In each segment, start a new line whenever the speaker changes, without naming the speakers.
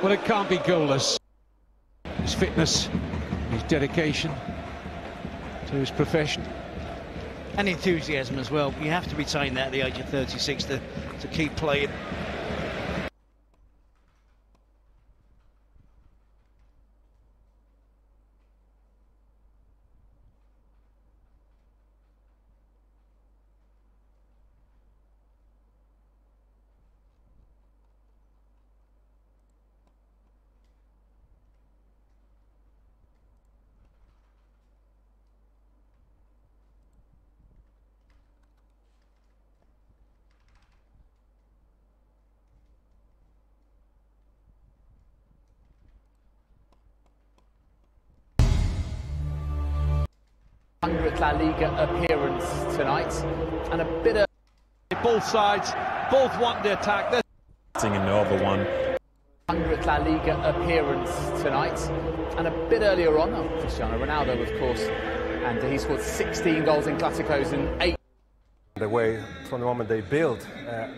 Well, it can't be goalless. His fitness, his dedication to his profession.
And enthusiasm as well. You have to retain that at the age of 36 to keep playing.
La Liga appearance tonight, and a bit of
both sides, both want the attack.
In the other one.
100th La Liga appearance tonight, and a bit earlier on, Cristiano Ronaldo, of course, and he scored 16 goals in Clásicos and 8.
The way from the moment they build,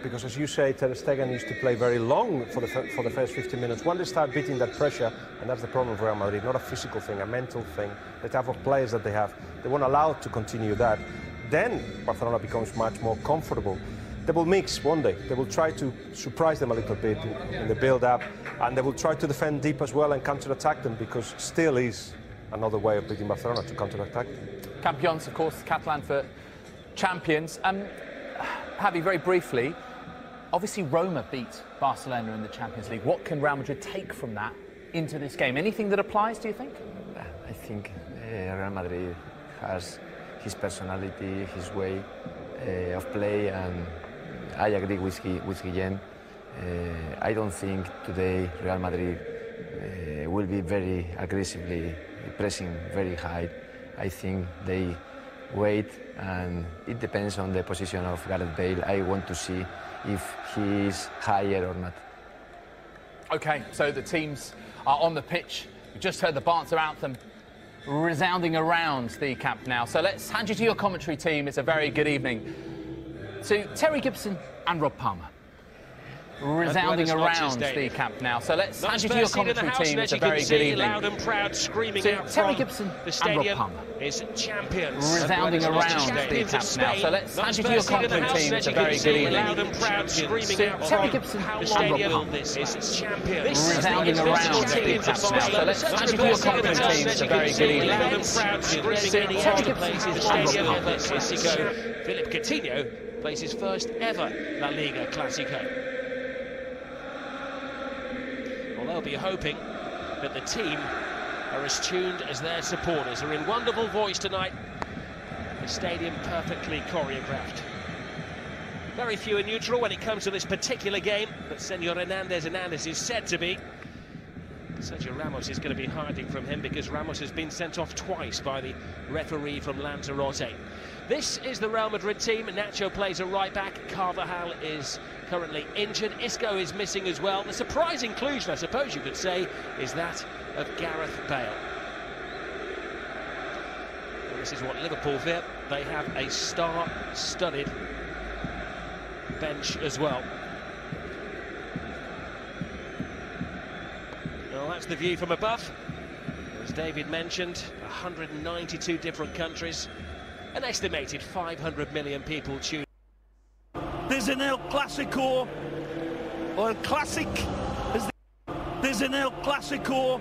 because as you say, Ter Stegen needs to play very long for the first 15 minutes. When they start beating that pressure, and that's the problem for Real Madrid, not a physical thing, a mental thing, the type of players that they have, they won't allow to continue that. Then Barcelona becomes much more comfortable. They will mix one day. They will try to surprise them a little bit in the build-up, and they will try to defend deep as well and counter-attack them, because still is another way of beating Barcelona, to counter-attack them.
Campions, of course, Catalan for champions. Javi, very briefly, obviously Roma beat Barcelona in the Champions League. What can Real Madrid take from that into this game? Anything that applies, do you think?
I think Real Madrid has his personality, his way of play, and I agree with Guillem. I don't think today Real Madrid will be very aggressively pressing very high. I think they wait, and it depends on the position of Gareth Bale. I want to see if he is higher or not.
OK, so the teams are on the pitch. We just heard the Barca anthem resounding around the Camp Nou. So let's hand you to your commentary team. It's a very good evening. To Terry Gibson and Rob Palmer. Resounding around the Camp Nou. So let's hand you to your commentary team. It's a very good evening.
Loud and proud, screaming
to
out
Terry
from
Gibson
the
and Rob Palmer.
Is champions.
Resounding around the Camp Nou. So let's hand you to your commentary team. It's a very good evening.
Loud and proud, screaming out
Terry
from
Gibson
the
and Rob
stadium.
Palmer.
This is champions.
Resounding around the Camp Nou. So let's hand you to your commentary team. It's a very good evening.
Loud and proud, screaming in the places the stadium. Clásico. Philip Coutinho plays his first ever La Liga Clásico. They'll be hoping that the team are as tuned as their supporters are in wonderful voice tonight. The stadium perfectly choreographed. Very few are neutral when it comes to this particular game, but Senor Hernandez is said to be. Sergio Ramos is going to be hiding from him because Ramos has been sent off twice by the referee from Lanzarote. This is the Real Madrid team. Nacho plays a right back. Carvajal is currently injured. Isco is missing as well. The surprise inclusion, I suppose you could say, is that of Gareth Bale. And this is what Liverpool fear. They have a star-studded bench as well. Well, that's the view from above. As David mentioned, 192 different countries, an estimated 500 million people tune.
There's an El Clásico, or El Classic, there's an El Clásico,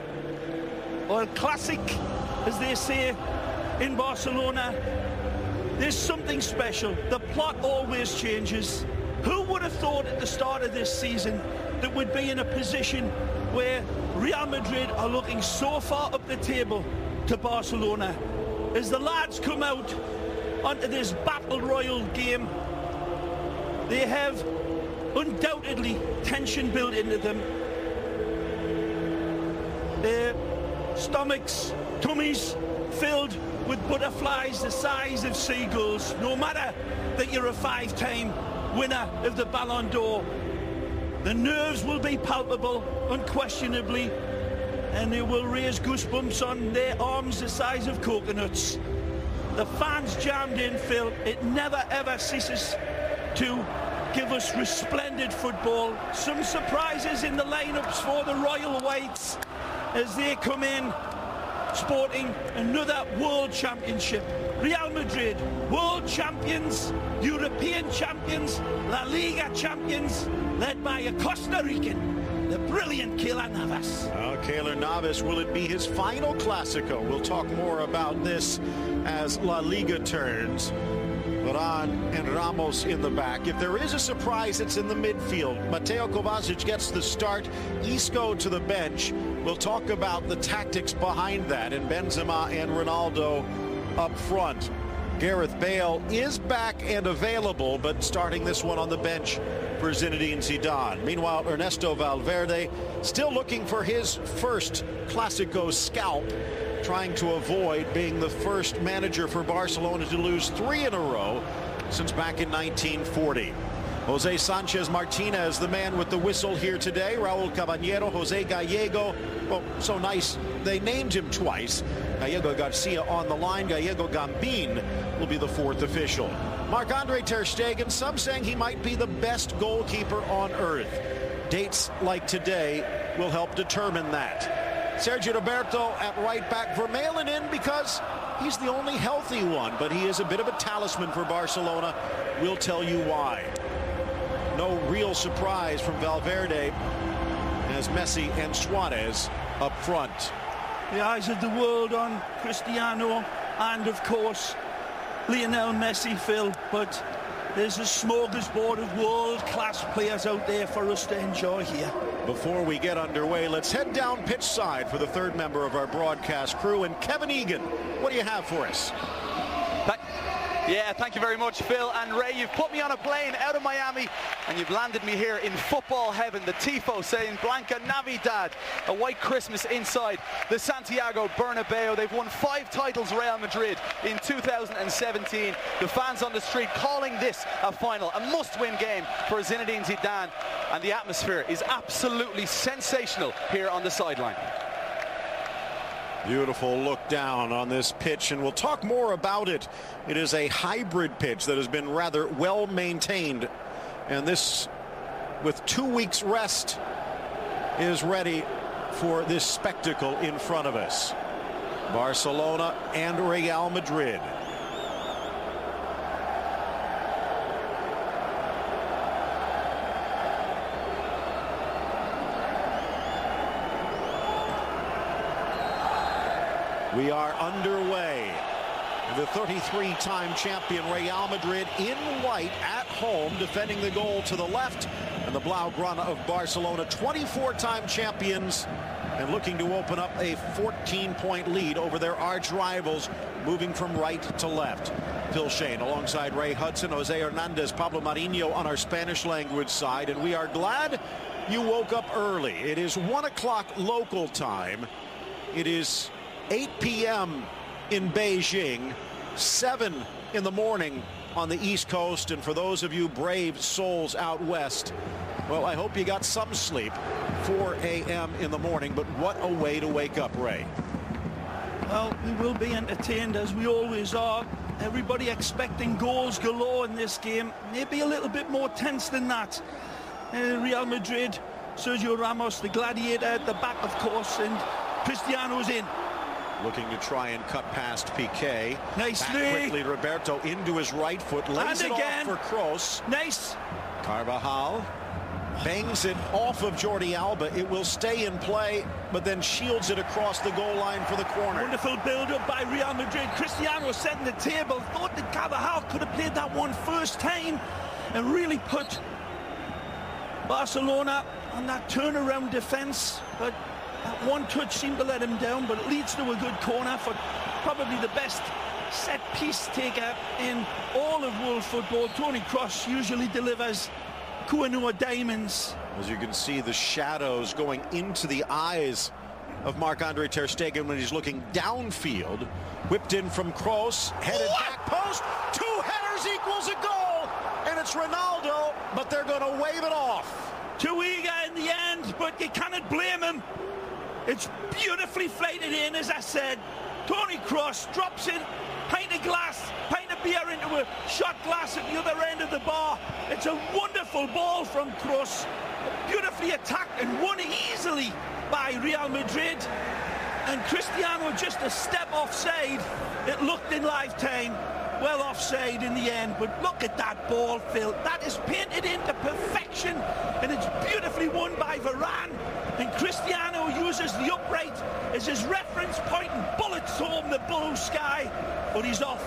or El Classic, as they say in Barcelona. There's something special. The plot always changes. Who would have thought at the start of this season that we'd be in a position where Real Madrid are looking so far up the table to Barcelona? As the lads come out onto this battle royal game, they have undoubtedly tension built into them. Their stomachs, tummies filled with butterflies the size of seagulls, no matter that you're a 5-time winner of the Ballon d'Or. The nerves will be palpable, unquestionably, and they will raise goosebumps on their arms the size of coconuts. The fans jammed in, Phil. It never ever ceases to give us resplendent football. Some surprises in the lineups for the Royal Whites as they come in sporting another World Championship. Real Madrid, World Champions, European Champions, La Liga Champions, led by a Costa Rican, the brilliant Keylor Navas.
Keylor Navas, will it be his final Clásico? We'll talk more about this as La Liga turns. Varane and Ramos in the back. If there is a surprise, it's in the midfield. Mateo Kovacic gets the start. Isco to the bench. We'll talk about the tactics behind that, and Benzema and Ronaldo up front. Gareth Bale is back and available, but starting this one on the bench for Zinedine Zidane. Meanwhile, Ernesto Valverde still looking for his first Clásico scalp, trying to avoid being the first manager for Barcelona to lose 3 in a row since back in 1940. Jose Sanchez Martinez, the man with the whistle here today. Raul Caballero, Jose Gallego. Well, so nice they named him twice. Gallego Garcia on the line. Gallego Gambin will be the 4th official. Marc-Andre ter Stegen, some saying he might be the best goalkeeper on earth. Dates like today will help determine that. Sergio Roberto at right back. Vermaelen in because he's the only healthy one, but he is a bit of a talisman for Barcelona. We'll tell you why. No real surprise from Valverde as Messi and Suarez up front.
The eyes of the world on Cristiano and, of course, Lionel Messi, Phil, but there's a smorgasbord of world-class players out there for us to enjoy here.
Before we get underway, let's head down pitch side for the 3rd member of our broadcast crew. And Kevin Egan, what do you have for us?
Yeah, thank you very much, Phil and Ray. You've put me on a plane out of Miami and you've landed me here in football heaven. The Tifo saying Blanca Navidad, a white Christmas inside the Santiago Bernabeu. They've won 5 titles, Real Madrid, in 2017. The fans on the street calling this a final, a must-win game for Zinedine Zidane. And the atmosphere is absolutely sensational here on the sideline.
Beautiful look down on this pitch, and we'll talk more about it. It is a hybrid pitch that has been rather well maintained, and this, with 2 weeks rest, is ready for this spectacle in front of us. Barcelona and Real Madrid. We are underway. The 33-time champion Real Madrid in white at home, defending the goal to the left, and the Blaugrana of Barcelona, 24-time champions, and looking to open up a 14-point lead over their arch rivals, moving from right to left. Phil Shane alongside Ray Hudson, Jose Hernandez, Pablo Marinho on our Spanish language side, and we are glad you woke up early. It is 1 o'clock local time. It is 8 p.m. in Beijing, 7 in the morning on the East Coast, and for those of you brave souls out west, well, I hope you got some sleep. 4 a.m. in the morning, but what a way to wake up, Ray.
Well, we will be entertained as we always are. Everybody expecting goals galore in this game. Maybe a little bit more tense than that. Real Madrid, Sergio Ramos, the gladiator at the back, of course, and Cristiano's in.
Looking to try and cut past Piqué.
Nicely.
Back quickly, Roberto into his right foot. Lays it off for Kroos.
Nice.
Carvajal bangs it off of Jordi Alba. It will stay in play, but then shields it across the goal line for the corner.
Wonderful build-up by Real Madrid. Cristiano setting the table. Thought that Carvajal could have played that one first time and really put Barcelona on that turnaround defense, but that one touch seemed to let him down, but it leads to a good corner for probably the best set-piece taker in all of world football. Toni Kroos usually delivers Koh-i-Noor diamonds.
As you can see, the shadows going into the eyes of Marc-Andre ter Stegen when he's looking downfield. Whipped in from Kroos, headed back post. 2 headers equals a goal, and it's Ronaldo, but they're going to wave it off.
Too eager in the end, but you cannot blame him. It's beautifully flighted in, as I said. Toni Kroos drops in, pint of glass, pint of beer into a shot glass at the other end of the bar. It's a wonderful ball from Kroos, beautifully attacked and won easily by Real Madrid. And Cristiano just a step offside. It looked in live time. Well offside in the end, but look at that ball, Phil. That is painted into perfection, and it's beautifully won by Varane. And Cristiano uses the upright as his reference point and bullets home the blue sky, but he's off.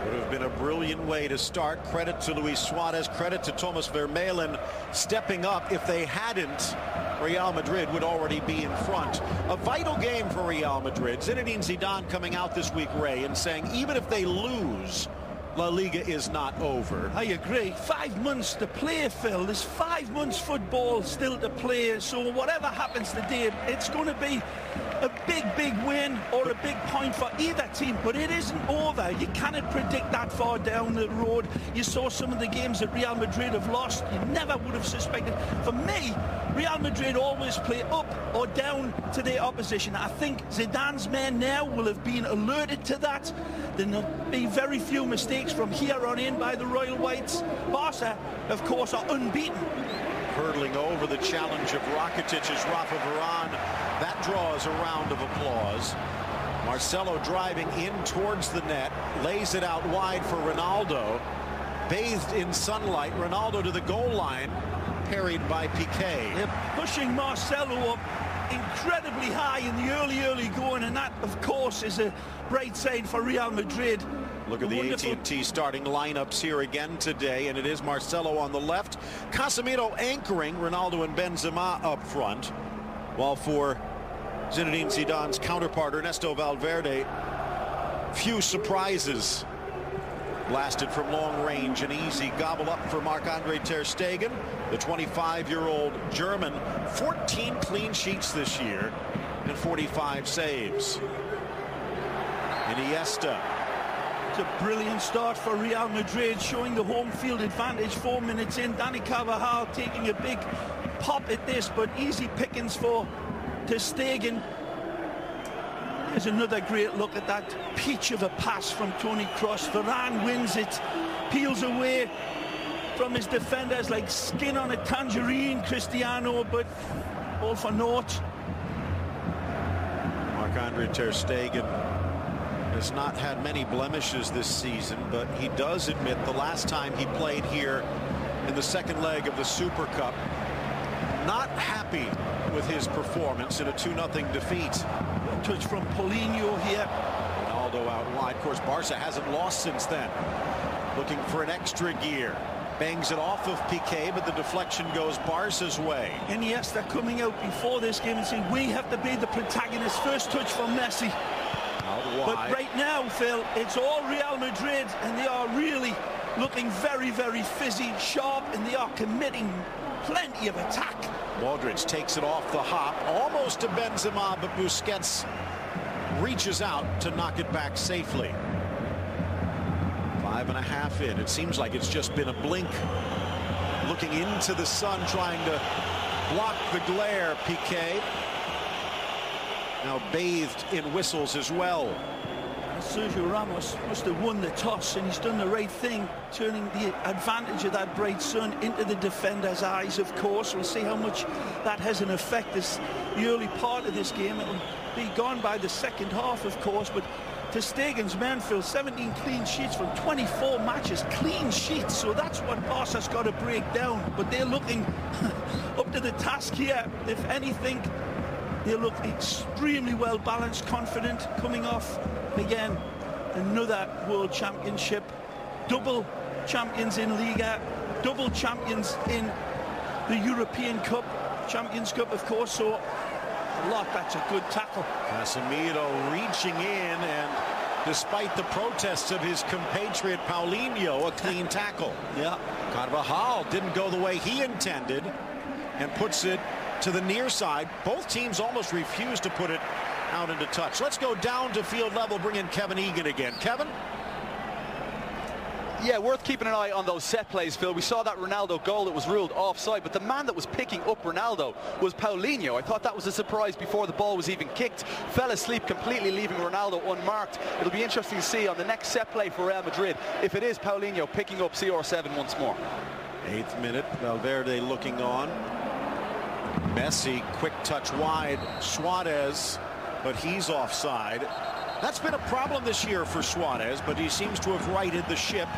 Would have been a brilliant way to start. Credit to Luis Suarez, credit to Thomas Vermaelen stepping up. If they hadn't, Real Madrid would already be in front. A vital game for Real Madrid. Zinedine Zidane coming out this week, Ray, and saying even if they lose, La Liga is not over.
I agree. 5 months to play, Phil. There's 5 months football still to play. So whatever happens today, it's going to be a big win or a big point for either team. But it isn't over. You cannot predict that far down the road. You saw some of the games that Real Madrid have lost. You never would have suspected. For me, Real Madrid always play up or down to their opposition. I think Zidane's men now will have been alerted to that. There'll be very few mistakes from here on in by the Royal Whites. Barca, of course, are unbeaten.
Hurdling over the challenge of Rakitic's Rafa Varane. That draws a round of applause. Marcelo driving in towards the net, lays it out wide for Ronaldo. Bathed in sunlight, Ronaldo to the goal line, parried by Piqué.
They're pushing Marcelo up incredibly high in the early going, and that, of course, is a bright side for Real Madrid.
Look at the AT&T starting lineups here again today, and it is Marcelo on the left, Casemiro anchoring, Ronaldo and Benzema up front, while for Zinedine Zidane's counterpart Ernesto Valverde, few surprises. Blasted from long range, an easy gobble up for Marc-Andre ter Stegen, the 25-year-old German. 14 clean sheets this year and 45 saves. Iniesta.
It's a brilliant start for Real Madrid, showing the home field advantage 4 minutes in. Dani Carvajal taking a big pop at this, but easy pickings for ter Stegen. There's another great look at that peach of a pass from Toni Kroos. Varane wins it, peels away from his defenders like skin on a tangerine, Cristiano, but all for naught.
Marc-Andre ter Stegen has not had many blemishes this season, but he does admit the last time he played here in the second leg of the Super Cup, not happy with his performance in a 2-0 defeat.
Touch from Paulinho here.
Ronaldo out wide. Of course, Barca hasn't lost since then. Looking for an extra gear. Bangs it off of Piqué, but the deflection goes Barca's way.
Iniesta coming out before this game and saying, we have to be the protagonist. First touch from Messi.
Out wide.
But right now, Phil, it's all Real Madrid, and they are really looking very fizzy, sharp, and they are committing plenty of attack.
Modric takes it off the hop, almost to Benzema, but Busquets reaches out to knock it back safely. 5.5 in. It seems like it's just been a blink. Looking into the sun, trying to block the glare, Piqué. Now bathed in whistles as well.
Sergio Ramos must have won the toss, and he's done the right thing, turning the advantage of that bright sun into the defender's eyes, of course. We'll see how much that has an effect this the early part of this game. It'll be gone by the second half, of course, but ter Stegen's men, Phil, 17 clean sheets from 24 matches. Clean sheets, so that's what Barca's got to break down. But they're looking up to the task here. If anything, they look extremely well balanced, confident, coming off again another World Championship, double champions in Liga, double champions in the European Cup, Champions Cup, of course. So a lot. That's a good tackle.
Casemiro reaching in, and despite the protests of his compatriot Paulinho, a clean tackle.
Yeah.
Carvajal didn't go the way he intended and puts it to the near side. Both teams almost refused to put it out into touch. Let's go down to field level, bring in Kevin Egan again. Kevin?
Yeah, worth keeping an eye on those set plays, Phil. We saw that Ronaldo goal that was ruled offside, but the man that was picking up Ronaldo was Paulinho. I thought that was a surprise before the ball was even kicked. Fell asleep completely, leaving Ronaldo unmarked. It'll be interesting to see on the next set play for Real Madrid if it is Paulinho picking up CR7 once more.
8th minute, Valverde looking on. Messi, quick touch wide. Suarez, but he's offside. That's been a problem this year for Suarez, but he seems to have righted the ship.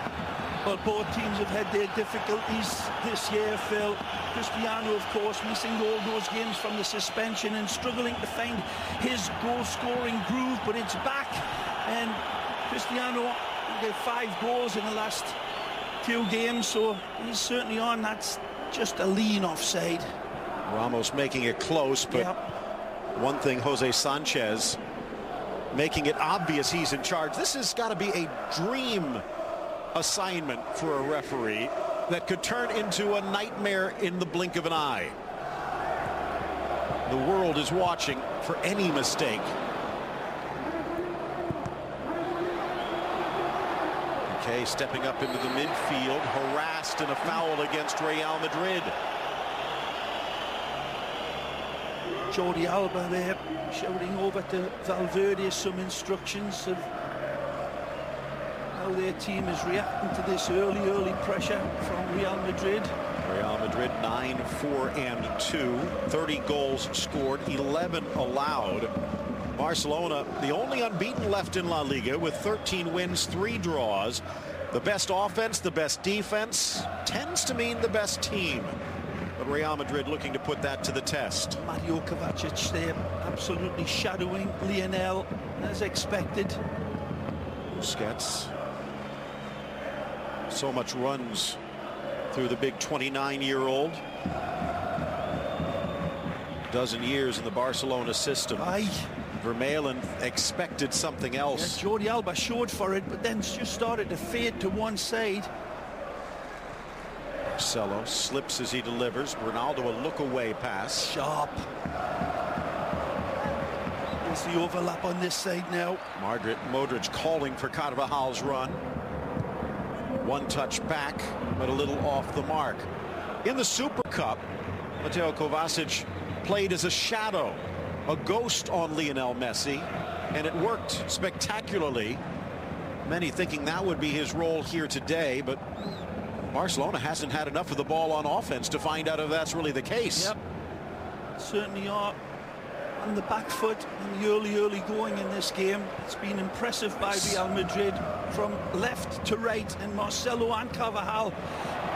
Well, both teams have had their difficulties this year, Phil. Cristiano, of course, missing all those games from the suspension and struggling to find his goal-scoring groove, but it's back. And Cristiano had 5 goals in the last 2 games, so he's certainly on. That's just a lean offside.
Ramos making it close, but one thing, Jose Sanchez making it obvious he's in charge. This has got to be a dream assignment for a referee that could turn into a nightmare in the blink of an eye. The world is watching for any mistake. Okay, stepping up into the midfield, harassed in a foul against Real Madrid.
Jordi Alba there shouting over to Valverde some instructions of how their team is reacting to this early pressure from Real Madrid.
Real Madrid 9-4-2, 30 goals scored, 11 allowed. Barcelona, the only unbeaten left in La Liga with 13 wins, 3 draws. The best offense, the best defense, tends to mean the best team. But Real Madrid looking to put that to the test.
Mario Kovacic there absolutely shadowing Lionel as expected.
Busquets. So much runs through the big 29-year-old. Dozen years in the Barcelona system. Vermaelen expected something else.
Yeah, Jordi Alba showed for it, but then just started to fade to one side.
Marcelo slips as he delivers. Ronaldo a look-away pass.
Sharp. There's the overlap on this side now.
Modric calling for Carvajal's run. One touch back, but a little off the mark. In the Super Cup, Mateo Kovacic played as a shadow, a ghost on Lionel Messi, and it worked spectacularly. Many thinking that would be his role here today, but Barcelona hasn't had enough of the ball on offense to find out if that's really the case.
Yep, certainly are on the back foot in the early going in this game. It's been impressive by Real Madrid from left to right, and Marcelo and Carvajal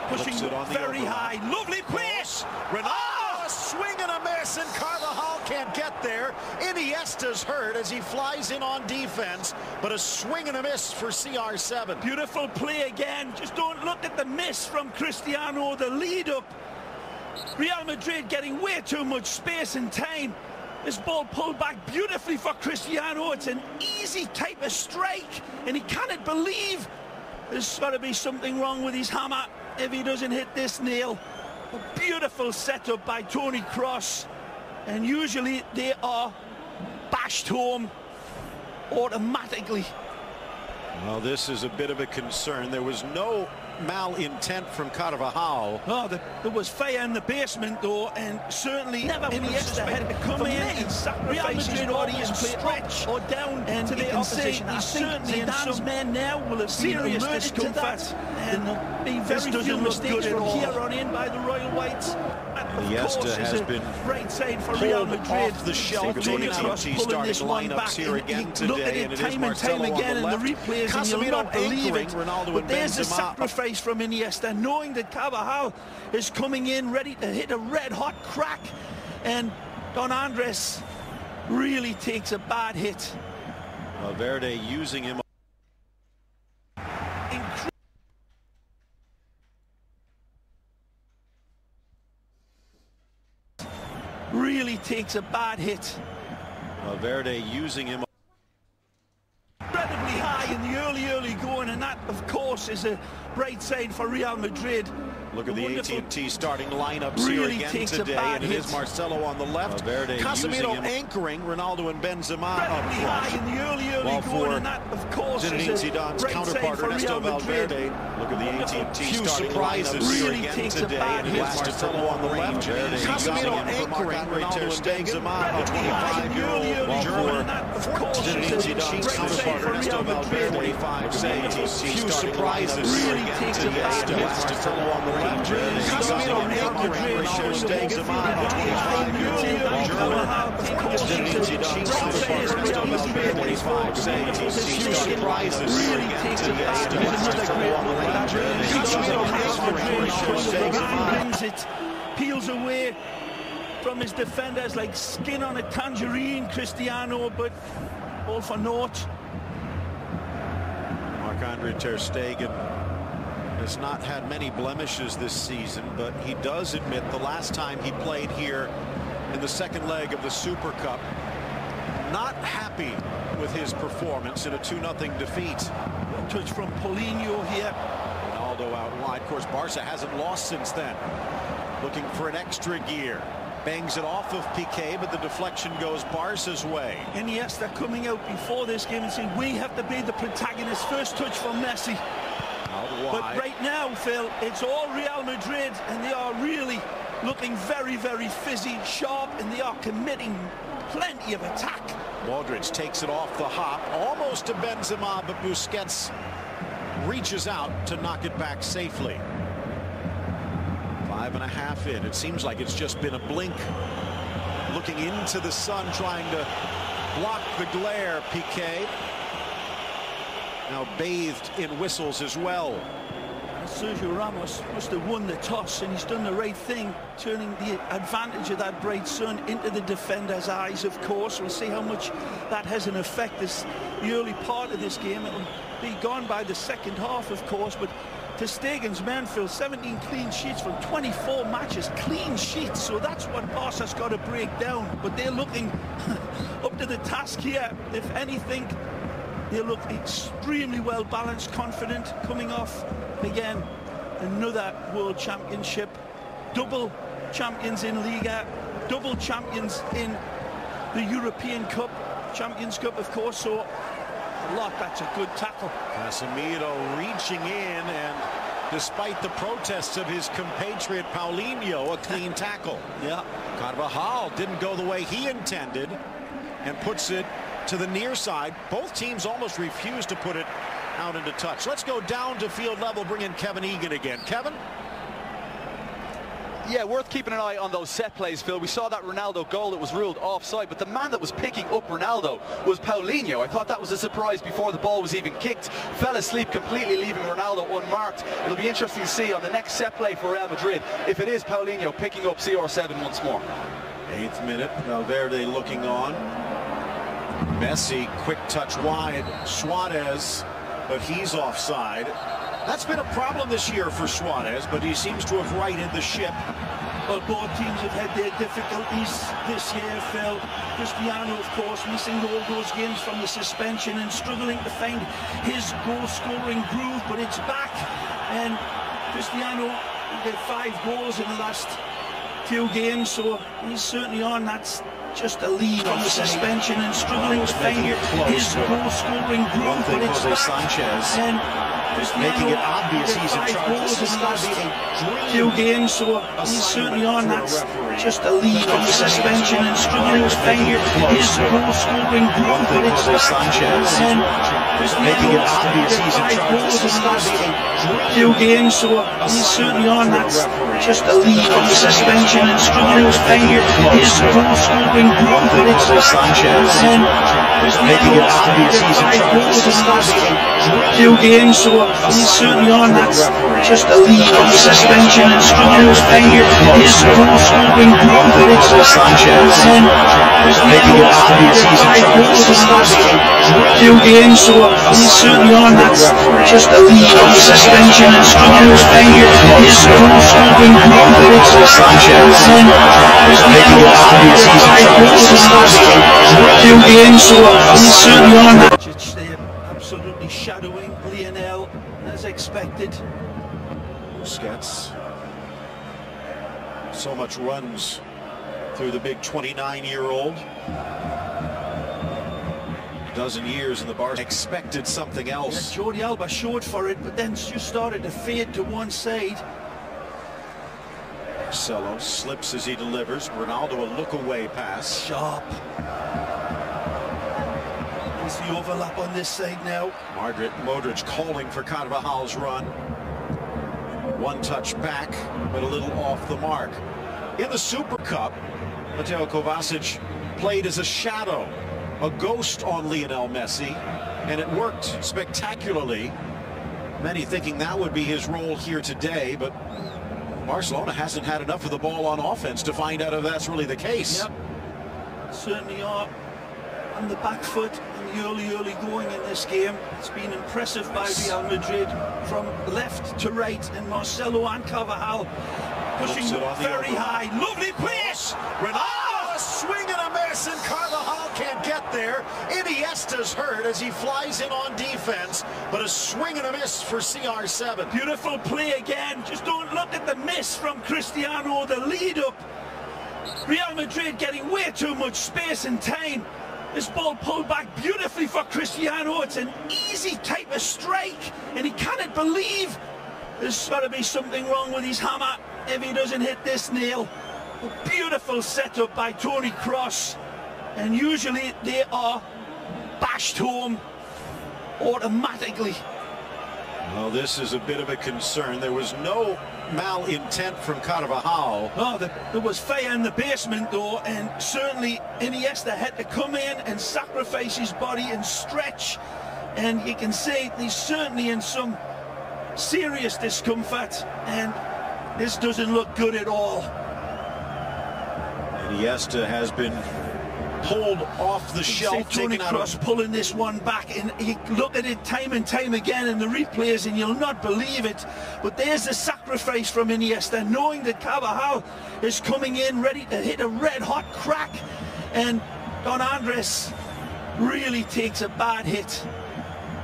pushing very high. Lovely pass.
Ronaldo, a swing and a miss, and Carvajal can't get there. Iniesta's hurt as he flies in on defense, but a swing and a miss for CR7.
Beautiful play again. Just don't look at the miss from Cristiano, the lead up. Real Madrid getting way too much space and time. This ball pulled back beautifully for Cristiano. It's an easy type of strike, and he cannot believe there's got to be something wrong with his hammer if he doesn't hit this nail. A beautiful setup by Toni Kroos, and usually they are bashed home automatically.
Well, this is a bit of a concern. There was no malintent from Carvajal.
Oh, there was fire in the basement, though, and certainly Iniesta had to come in and sacrifice his body and stretch or down to the opposition. I think Zidane's men now will have serious discomfort, and be very few mistakes from here on in by the Royal Whites.
Iniesta has been
right side for Real Madrid.
Off the shelf in the starting lineups here again today, and it is Marcelo on the left.
The replays, and you'll not believe it. But there's a sacrifice from Iniesta, knowing that Carvajal is coming in ready to hit a red-hot crack, and Don Andres really takes a bad hit.
Valverde using him.
Really takes a bad hit.
Valverde using him.
Incredibly high in the early going, and that, of course, is a bright side for Real Madrid.
Look at the AT&T starting lineups here again today, and it is Marcelo on the left, Casemiro anchoring Ronaldo and Benzema up front.
In the early
While
going,
for
and that, of course,
Zinedine Zidane's counterpart Ernesto Valverde, look at the AT&T starting lineups here again today, and it is Marcelo on the left, Casemiro anchoring Ronaldo and Benzema, the 25-year-old German. While for Zinedine Zidane's counterpart Ernesto Valverde, 45 saves, few surprises here again today, and it is Marcelo on the left. Casemiro anchoring Ronaldo and Benzema, the 25-year-old German. Zinedine Zidane's counterpart Ernesto Valverde, 45 saves, few surprises here again today, and it is Marcelo on the left. Casemiro anchoring Ronaldo
brings it, peels away from his defenders like skin on a tangerine, Cristiano, but all for naught.
Marc-Andre ter Stegen has not had many blemishes this season, but he does admit the last time he played here in the second leg of the Super Cup, not happy with his performance in a 2-0 defeat.
Touch from Paulinho here.
Ronaldo out wide. Of course, Barca hasn't lost since then. Looking for an extra gear. Bangs it off of Piqué, but the deflection goes Barca's way.
Iniesta coming out before this game and saying we have to be the protagonist. First touch from Messi. But right now, Phil, it's all Real Madrid, and they are really looking very, very fizzy, sharp, and they are committing plenty of attack.
Modric takes it off the hop, almost to Benzema, but Busquets reaches out to knock it back safely. 5.5 in. It seems like it's just been a blink. Looking into the sun, trying to block the glare, Piqué. Now bathed in whistles as well.
Sergio Ramos must have won the toss, and he's done the right thing, turning the advantage of that bright sun into the defender's eyes, of course. We'll see how much that has an effect this the early part of this game. It'll be gone by the second half, of course, but ter Stegen's men, Phil, 17 clean sheets from 24 matches, clean sheets, so that's what Barca's got to break down. But they're looking up to the task here. If anything, they look extremely well balanced, confident, coming off again another World Championship, double champions in Liga, double champions in the European Cup, Champions Cup, of course. So a lot. That's a good tackle.
Casemiro reaching in, and despite the protests of his compatriot Paulinho, a clean tackle.
Yeah.
Carvajal didn't go the way he intended and puts it to the near side. Both teams almost refused to put it out into touch. Let's go down to field level, bring in Kevin Egan again. Kevin?
Yeah, worth keeping an eye on those set plays, Phil. We saw that Ronaldo goal that was ruled offside, but the man that was picking up Ronaldo was Paulinho. I thought that was a surprise before the ball was even kicked. Fell asleep completely, leaving Ronaldo unmarked. It'll be interesting to see on the next set play for Real Madrid if it is Paulinho picking up CR7 once more.
8th minute, Valverde looking on. Messi, quick touch wide. Suarez, but he's offside. That's been a problem this year for Suarez, but he seems to have righted the ship.
Well, both teams have had their difficulties this year, Phil. Cristiano, of course, missing all those games from the suspension and struggling to find his goal-scoring groove, but it's back. And Cristiano did 5 goals in the last few games, so he's certainly on. That's just a lead on the suspension and struggling to find his goal-scoring groove, but it's back. And
making it obvious he's in charge.
This is going to be a few games, so he's certainly on. That's just a lead on the suspension and struggling to find his goal-scoring groove, but it's back. And
making it obvious he's in charge. This is going to be
a few games, so he's certainly on. That's just a lead on the suspension and struggling to find his goal-scoring groove, but it's back. And
making it obvious he's in charge. This is going to be
a few games, so he's certainly on. That's just a lead on the suspension and struggling to find his goal-scoring groove, but it's back. And
making it obvious he's in charge. This is going to be
a few games, so he's certainly on. That's just a lead on the suspension and struggling to find his goal-scoring groove, but it's back. And
making it obvious he's in charge. This is going to be
a few games, so he's certainly on. Absolutely shadowing Lionel as expected.
Busquets So much runs through the big 29-year-old. Dozen years in the Barca. Expected something else.
Yeah, Jordi Alba showed for it, but then just started to fade to one side.
Marcelo slips as he delivers. Ronaldo a look-away pass.
Sharp. There's the overlap on this side now.
Modric calling for Carvajal's run. One touch back, but a little off the mark. In the Super Cup, Mateo Kovacic played as a shadow, a ghost on Lionel Messi, and it worked spectacularly. Many thinking that would be his role here today, but Barcelona hasn't had enough of the ball on offense to find out if that's really the case.
Yep, certainly are on the back foot in the early going in this game. It's been impressive by Real Madrid from left to right, and Marcelo and Carvajal pushing very high. Lovely place!
Ronaldo, a swing and a miss, and Carvajal can't get there. Iniesta's hurt as he flies in on defense, but a swing and a miss for CR7.
Beautiful play again. Just don't look at the miss from Cristiano, the lead up. Real Madrid getting way too much space and time. This ball pulled back beautifully for Cristiano. It's an easy type of strike, and he cannot believe there's got to be something wrong with his hammer if he doesn't hit this nail. A beautiful setup by Toni Kroos, and usually they are bashed home automatically.
Well, this is a bit of a concern. There was no malintent from Carvajal.
Oh, there was fire in the basement though, and certainly Iniesta had to come in and sacrifice his body and stretch, and you can see he's certainly in some serious discomfort, and this doesn't look good at all.
Iniesta has been pulled off the shelf.
Toni Kroos pulling this one back, and you look at it time and time again in the replays and you'll not believe it, but there's the sacrifice from Iniesta, knowing that Carvajal is coming in ready to hit a red hot crack, and Don Andres really takes a bad hit.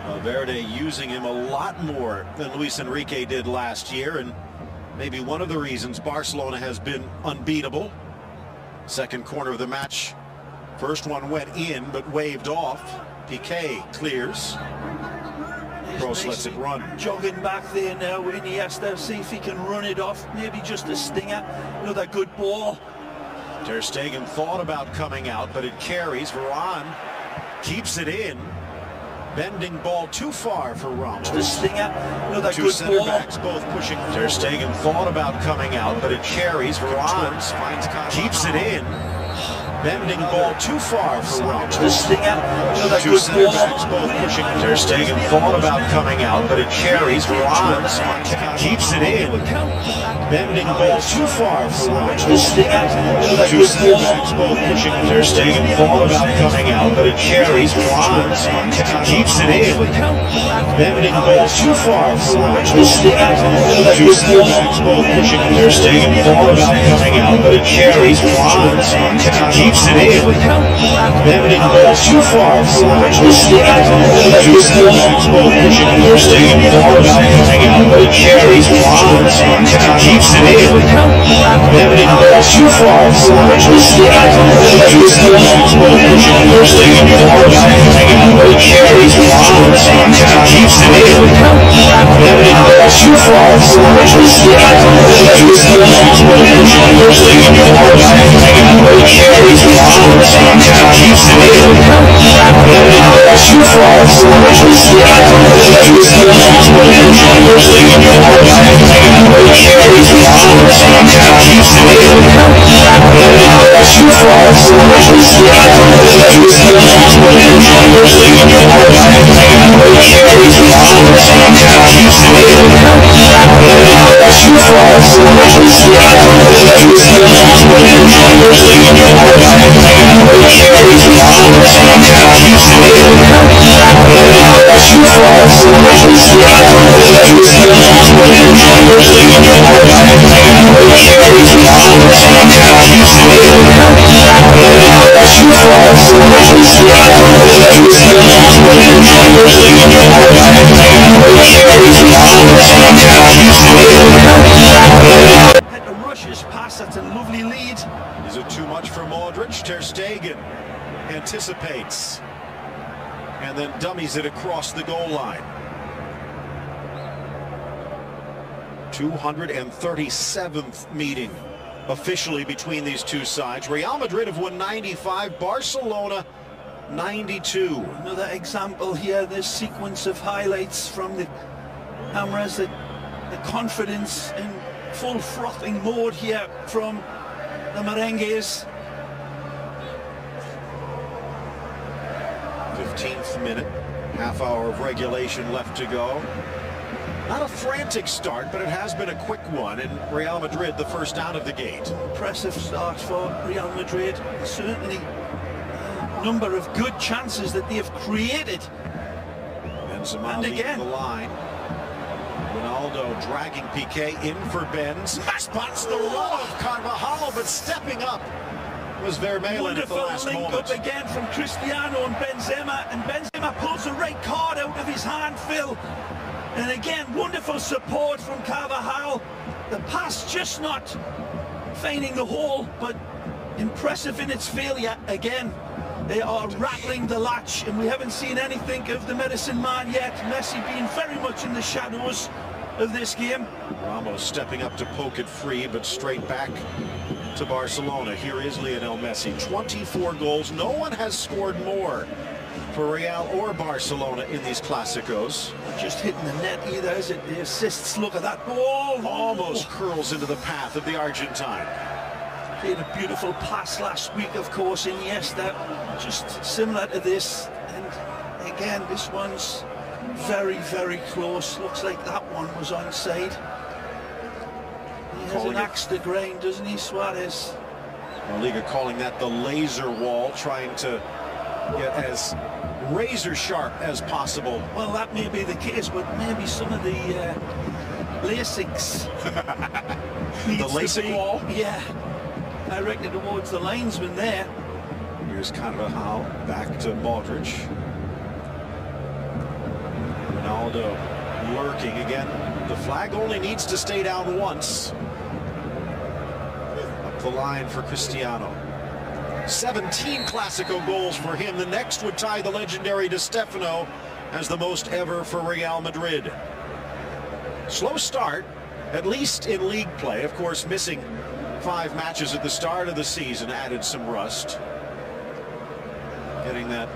Valverde using him a lot more than Luis Enrique did last year, and maybe one of the reasons Barcelona has been unbeatable. Second corner of the match. First one went in, but waved off. Piqué clears. Kroos lets it run.
Jogging back there now, Iniesta, see if he can run it off. Maybe just a stinger. Another good ball.
Ter Stegen thought about coming out, but it carries. Varane keeps it in. Bending ball too far for Ramos.
The stinger, another
Two
good
center
ball.
backs both pushing. Ter Stegen thought about coming out, but it carries. Varane keeps it in. Bending ball too far for Ramos.
The stinger, another
Two
good
center
ball.
backs both pushing. Ter Stegen thought about coming out, but it carries. Varane keeps it in. Bending ball too far for Ramos.
The stinger, another
Two
good
center
ball.
backs both pushing. Ter Stegen thought about coming out, but it carries. Varane keeps it in. Bending ball too far for Ramos.
The stinger, another
Two
good
center
ball.
backs both pushing. Ter Stegen thought about coming out, but it carries. Varane keeps it in. Bending ball too far for Ramos.
The stinger, another
Two
good
center
ball.
backs both pushing. Ter Stegen thought about coming out, but it carries. Varane keeps it in. Bending ball too far for Ramos.
The stinger, another
Two
good
center
ball.
backs both pushing. Ter Stegen thought about coming out, but it carries. Varane keeps it in. Bending ball too far for Ramos.
The stinger, another
Two
good
center
ball.
backs both pushing. Ter Stegen thought about coming out, but it carries. Varane keeps it in. Bending ball too far for Ramos.
The stinger, another
Two
good
center
ball.
backs both pushing. Ter Stegen thought about coming out, but it carries. Varane keeps it in. Bending ball too far for Ramos.
The stinger,
Two center backs both pushing. Ter Stegen thought about coming out, but it carries. Varane keeps it in. Bending ball too far for Ramos.
the stinger,
Two center backs both pushing. Ter Stegen thought about coming out, but it carries. Varane keeps it in. Bending ball too far for Ramos.
the stinger,
Two center backs both pushing. Ter Stegen thought about coming out, but it carries. Varane keeps it in. Bending ball too far for Ramos.
the stinger,
Two center backs both pushing. Ter Stegen thought about coming out, but it carries. Varane keeps it in.
had to rush his pass. That's an
anticipates and then dummies it across the goal line. 237th meeting officially between these two sides. Real Madrid have won 95, Barcelona 92.
Another example here, this sequence of highlights from the cameras, the confidence in full frothing mode here from the Merengues.
15th minute, half hour of regulation left to go. Not a frantic start, but it has been a quick one, and Real Madrid the first out of the gate.
Impressive start for Real Madrid. Certainly a number of good chances that they have created.
Benzema leading the line. Ronaldo dragging Piqué in for Benz. Spots the run of Carvajal, but stepping up was Vermaelen at the last moment.
Wonderful link up again from Cristiano and Benzema pulls a red card out of his hand, Phil. And again, wonderful support from Carvajal. The pass just not finding the hole, but impressive in its failure again. They are rattling the latch, and we haven't seen anything of the medicine man yet. Messi being very much in the shadows of this game.
Ramos stepping up to poke it free, but straight back to Barcelona. Here is Lionel Messi, 24 goals. No one has scored more for Real or Barcelona in these Clásicos.
Just hitting the net either, is it? The assists, look at that ball.
Almost curls into the path of the Argentine.
Played a beautiful pass last week, of course, Iniesta, just similar to this. And again, this one's very, very close. Looks like that one was onside. He has an axe to grind, doesn't he, Suarez?
La Liga calling that the laser wall, trying to get as razor sharp as possible.
Well, that may be the case, but maybe some of the LASIKs
the LASIK wall?
Yeah, directed towards the linesman there.
Here's Carvajal back to Modric. Ronaldo lurking again. The flag only needs to stay down once. Up the line for Cristiano. 17 Clásico goals for him. The next would tie the legendary Di Stefano as the most ever for Real Madrid. Slow start, at least in league play. Of course, missing 5 matches at the start of the season added some rust. Getting that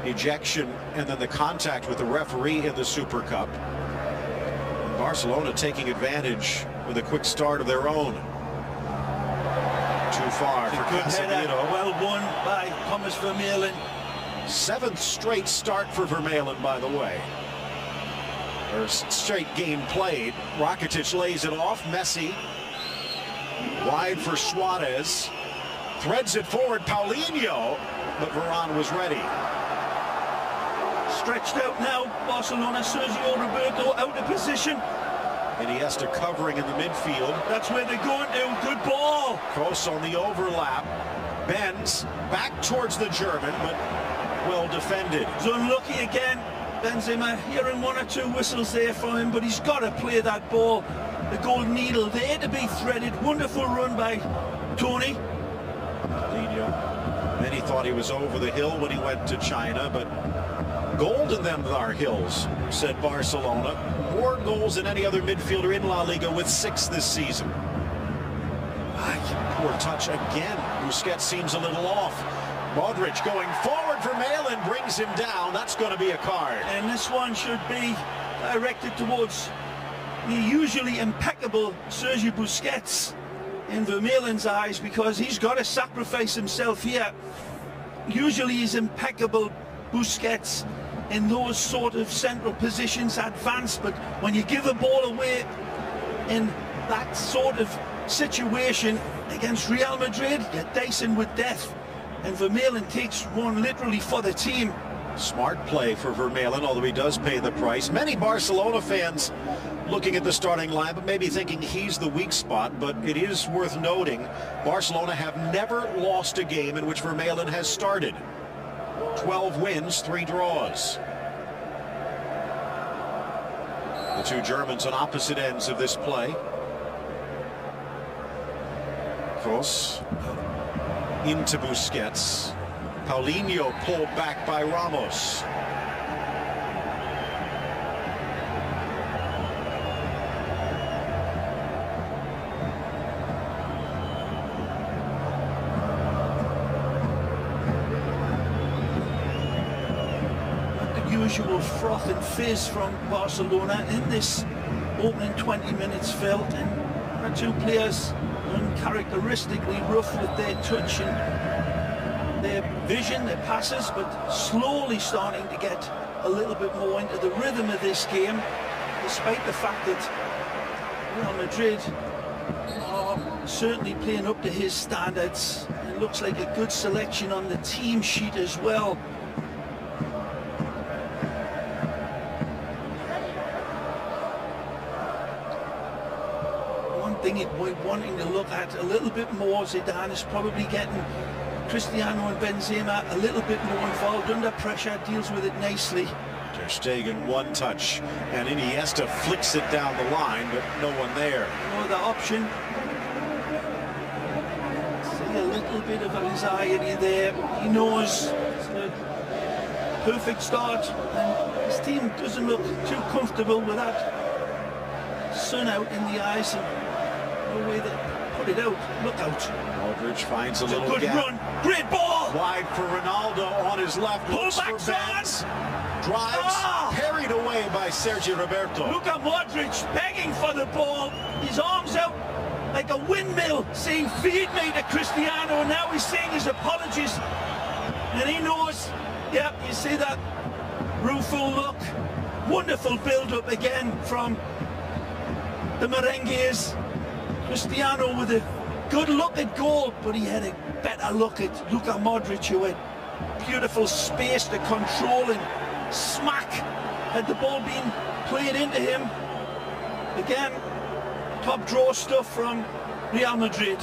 ejection and then the contact with the referee in the Super Cup. And Barcelona taking advantage with a quick start of their own. Too far for Casemiro.
Well won by Thomas Vermaelen.
7th straight start for Vermaelen, by the way. First straight game played. Rakitic lays it off. Messi wide for Suarez. Threads it forward. Paulinho, but Varane was ready.
Stretched out now. Barcelona. Sergio Roberto out of position.
Iniesta covering in the midfield.
That's where they're going to. Good ball.
Kroos on the overlap. Bends back towards the German, but well defended.
He's unlucky again. Benzema hearing 1 or 2 whistles there for him, but he's got to play that ball. The golden needle there to be threaded. Wonderful run by Tony.
Many thought he was over the hill when he went to China, but gold in them are hills, said Barcelona. More goals than any other midfielder in La Liga with 6 this season. Poor touch again. Busquets seems a little off. Modric going forward. Vermaelen brings him down. That's going to be a card.
And this one should be directed towards the usually impeccable Sergio Busquets in Vermaelen's eyes, because he's got to sacrifice himself here. Usually he's impeccable Busquets in those sort of central positions, advanced, but when you give a ball away in that sort of situation against Real Madrid, you're dicing with death, and Vermaelen takes one literally for the team.
Smart play for Vermaelen, although he does pay the price. Many Barcelona fans looking at the starting line, but maybe thinking he's the weak spot. But it is worth noting, Barcelona have never lost a game in which Vermaelen has started. 12 wins, 3 draws. The 2 Germans on opposite ends of this play. Kroos into Busquets. Paulinho pulled back by Ramos.
Usual froth and fizz from Barcelona in this opening 20 minutes, Phil, and our two players uncharacteristically rough with their touch and their vision, their passes, but slowly starting to get a little bit more into the rhythm of this game, despite the fact that Real Madrid are certainly playing up to his standards. It looks like a good selection on the team sheet as well. Thing we're wanting to look at a little bit more. Zidane is probably getting Cristiano and Benzema a little bit more involved under pressure, deals with it nicely.
Ter Stegen one touch and Iniesta flicks it down the line, but no one there.
No other option. See a little bit of anxiety there. He knows it's a perfect start and his team doesn't look too comfortable with that sun out in the eyes. No way to put it out. Look out.
Modric finds a little
good
gap.
Run. Great ball.
Wide for Ronaldo on his left.
Pull back
drives. Parried away by Sergio Roberto.
Luka Modric begging for the ball. His arms out like a windmill saying feed me to Cristiano. And now he's saying his apologies. And he knows. Yeah, you see that rueful look. Wonderful build-up again from the merengues. Cristiano with a good look at goal, but he had a better look at Luka Modric, who had beautiful space to control and smack had the ball been played into him. Again, top draw stuff from Real Madrid.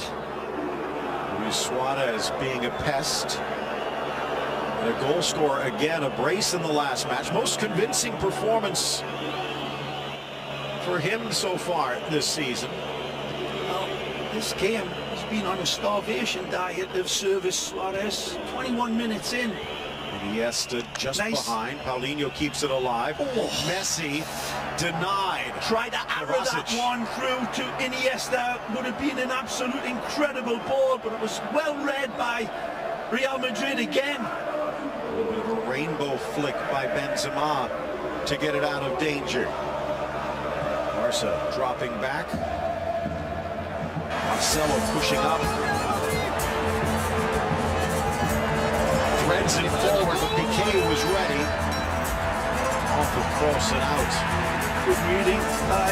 Luis Suarez being a pest. And a goal scorer again, a brace in the last match. Most convincing performance for him so far this season.
This game has been on a starvation diet of service. Suarez, 21 minutes in.
Iniesta just behind. Paulinho keeps it alive. Messi denied.
Tried to arrow that one through to Iniesta. Would have been an absolute incredible ball, but it was well read by Real Madrid again.
A rainbow flick by Benzema to get it out of danger. Barca dropping back. Marcelo pushing up. Threads it forward, but Piqué was ready. Off the cross and out.
Good reading by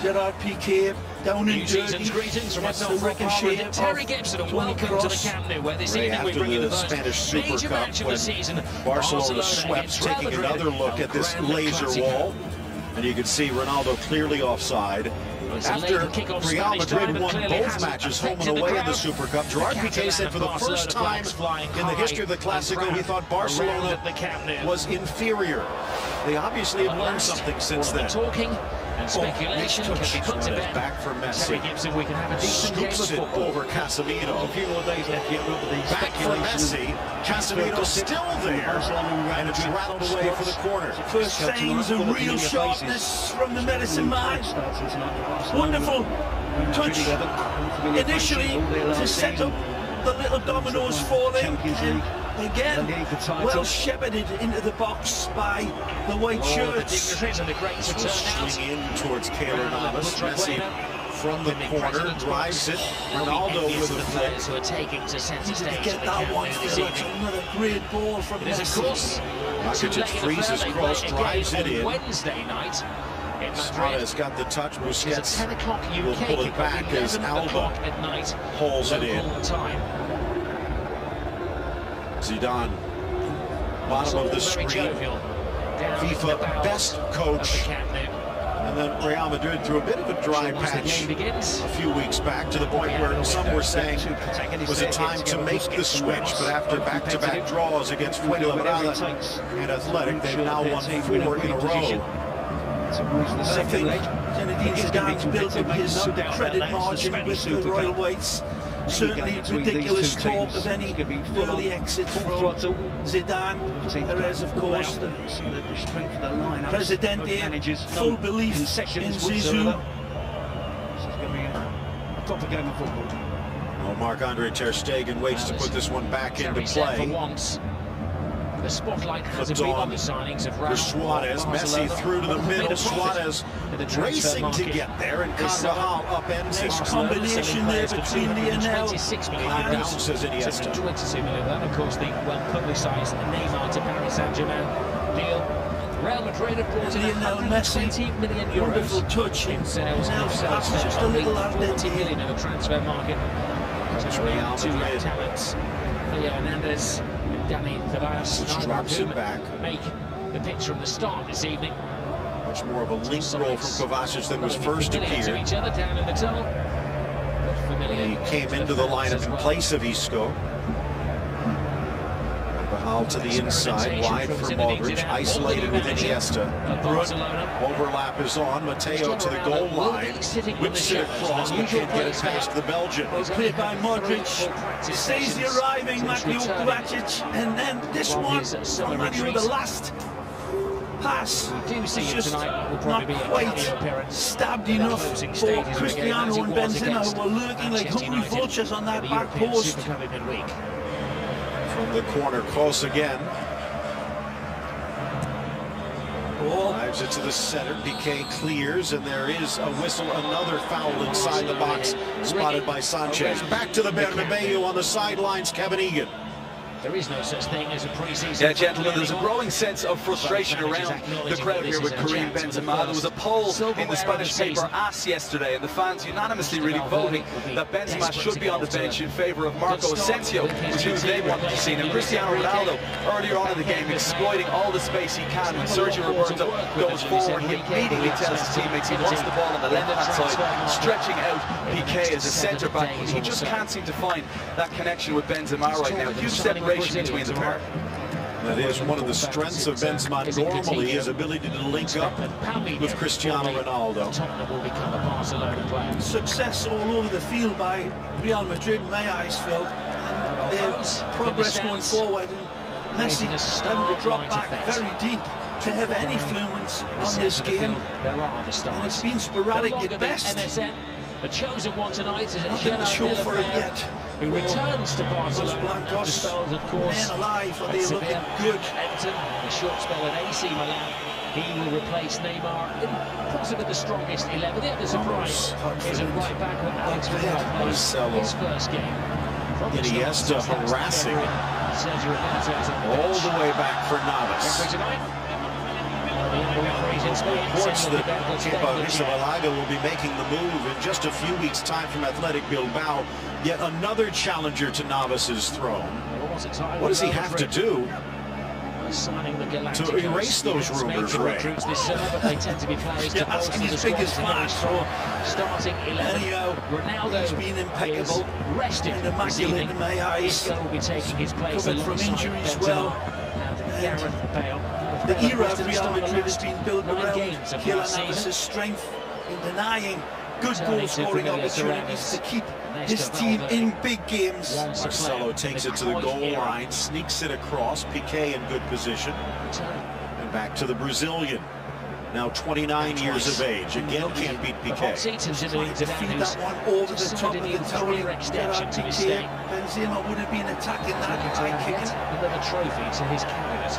Gerard Piqué. Down in
season's greetings from myself, Rick and Terry Gibson, and welcome to the Camp Nou, where this evening we bring you the first major match of the season.
Barcelona swept, taking another look at this laser wall. And you can see Ronaldo clearly offside. After Real Madrid won both matches home and away in the Super Cup, Gerard Piqué said for the first time in the history of the Clásico, he thought Barcelona was inferior. They obviously have learned something since then.
Talking and speculation can be put to bed.
Back for Messi.
Terry Gibson, we can have a decent game of
Scoops it
football.
over Casemiro.
A few more days left yet.
Back for Messi. Casemiro still there, and it's rattled away for the corner.
First signs of real sharpness from the medicine man. Wonderful touch initially to set up the little dominoes for them. And again, well shepherded into the box by the white shirts.
Swing in towards Keylor Navas. Messi from the corner drives it. Ronaldo with a flick.
Who are taking to centre stage.
Get that one. Another great ball from Messi.
Rakitic freezes cross, drives it in.
Wednesday night.
Suarez got the touch. Busquets
10 o'clock UK
will pull it back as Alba
at night,
holds it in.
Time.
Zidane, bottom of the screen. FIFA best coach. And then Real Madrid through a bit of a dry patch a few weeks back, to the point where some were saying it was a time to make the switch. But after back-to-back draws against Fuenlabrada and Athletic, they've now won 4 in a row.
I think Zinedine Zidane's built up his credit margin with the Royal Whites. certainly ridiculous talk of any early exits from Zidane. Perez, of course, the strength of the line. Presidente, full belief in Zizou. This is going to be a proper game of football.
Well, Marc-Andre ter Stegen waits to put this one back into play.
The spotlight hasn't been on the signings of
Suarez. Messi through to the middle. Suarez racing to get there, and Carvajal upends it.
Nice combination there between Lionel and
bounces Iniesta.
22 million. That, of course, the well-publicised Neymar to Paris Saint-Germain deal. Real Madrid have brought in
Lionel Messi.
20 million euros
Wonderful touch
in sales.
Now
Themselves
perhaps just a
only
little
40 million in the transfer market.
Real
Two young
Madrid.
talents, Leo Hernandez, Dani Ceballos,
Which drops it back.
make the pitch from the start this evening.
Much more of a link roll from Kovacic than was first appeared.
To each other down in the tunnel.
He came into the lineup in place of Isco. Carvajal to the inside, wide for Modric, isolated with Iniesta. Overlap is on, Mateo to the goal line, whips it across, but can't get it past the Belgian.
well played by Modric. Sees the arriving Mateo Kovacic, and then this one from Mateo, the last pass was just not quite stabbed enough for Cristiano and Benzema, who were lurking like hungry vultures on that back post.
From the corner, close again. Drives it to the center. Piqué clears, and there is a whistle. Another foul inside the box, spotted by Sanchez. Back to the Bernabeu on the sidelines, Kevin Egan.
There is no such thing as a pre-season.
Yeah, gentlemen, there's a growing sense of frustration around the crowd here with Karim Benzema. There was a poll in the Spanish paper AS yesterday, and the fans unanimously really voting that Benzema should be on the bench in favour of Marco Asensio, which is who they wanted to see. Now, Cristiano Ronaldo, earlier on in the game, exploiting all the space he can. When Sergio Roberto goes forward, he immediately tells his teammates he wants the ball on the left-hand side, stretching out Piqué as a centre-back. He just can't seem to find that connection with Benzema right now. Huge separation between the pair.
That is one of the strengths of Benzema normally, his ability to link up with Cristiano Ronaldo.
Success all over the field by Real Madrid, in my eyes, Phil, and their progress going forward. And Messi having to drop back very deep to have any influence on this game, and it's been sporadic at best.
The chosen one tonight is
Nothing to show for it yet.
who returns to Barcelona.
Blancos,
Spells, of course,
men alive, are they looking good?
Everton, a short spell at AC Milan. He will replace Neymar in possibly the strongest 11. The other surprise is a right back with Alex Vidal plays his first game.
Iniesta harassing all the way back for Navas. Reports that Kepa Arrizabalaga will be making the move in just a few weeks' time from Athletic Bilbao. Yet another challenger to Navas's throne. What does he have to do to erase those rumors, Ray?
Asking his biggest match for
starting 11.
Ronaldo has been impeccable, and immaculate in my eyes.
Will be taking his place
Recovered from injuries well.
Gareth Bale.
The era of Real Madrid has been built around Kylian Navas' strength in denying good goal-scoring opportunities to keep his team in big games.
Marcelo takes it to the goal line, sneaks it across. Piqué in good position. And back to the Brazilian. Now 29 years of age. Again, can't beat Piqué.
To feed that one over the top of the tower. Piqué, Benzema would have been attacking that high kick.
Another trophy to his cabinet.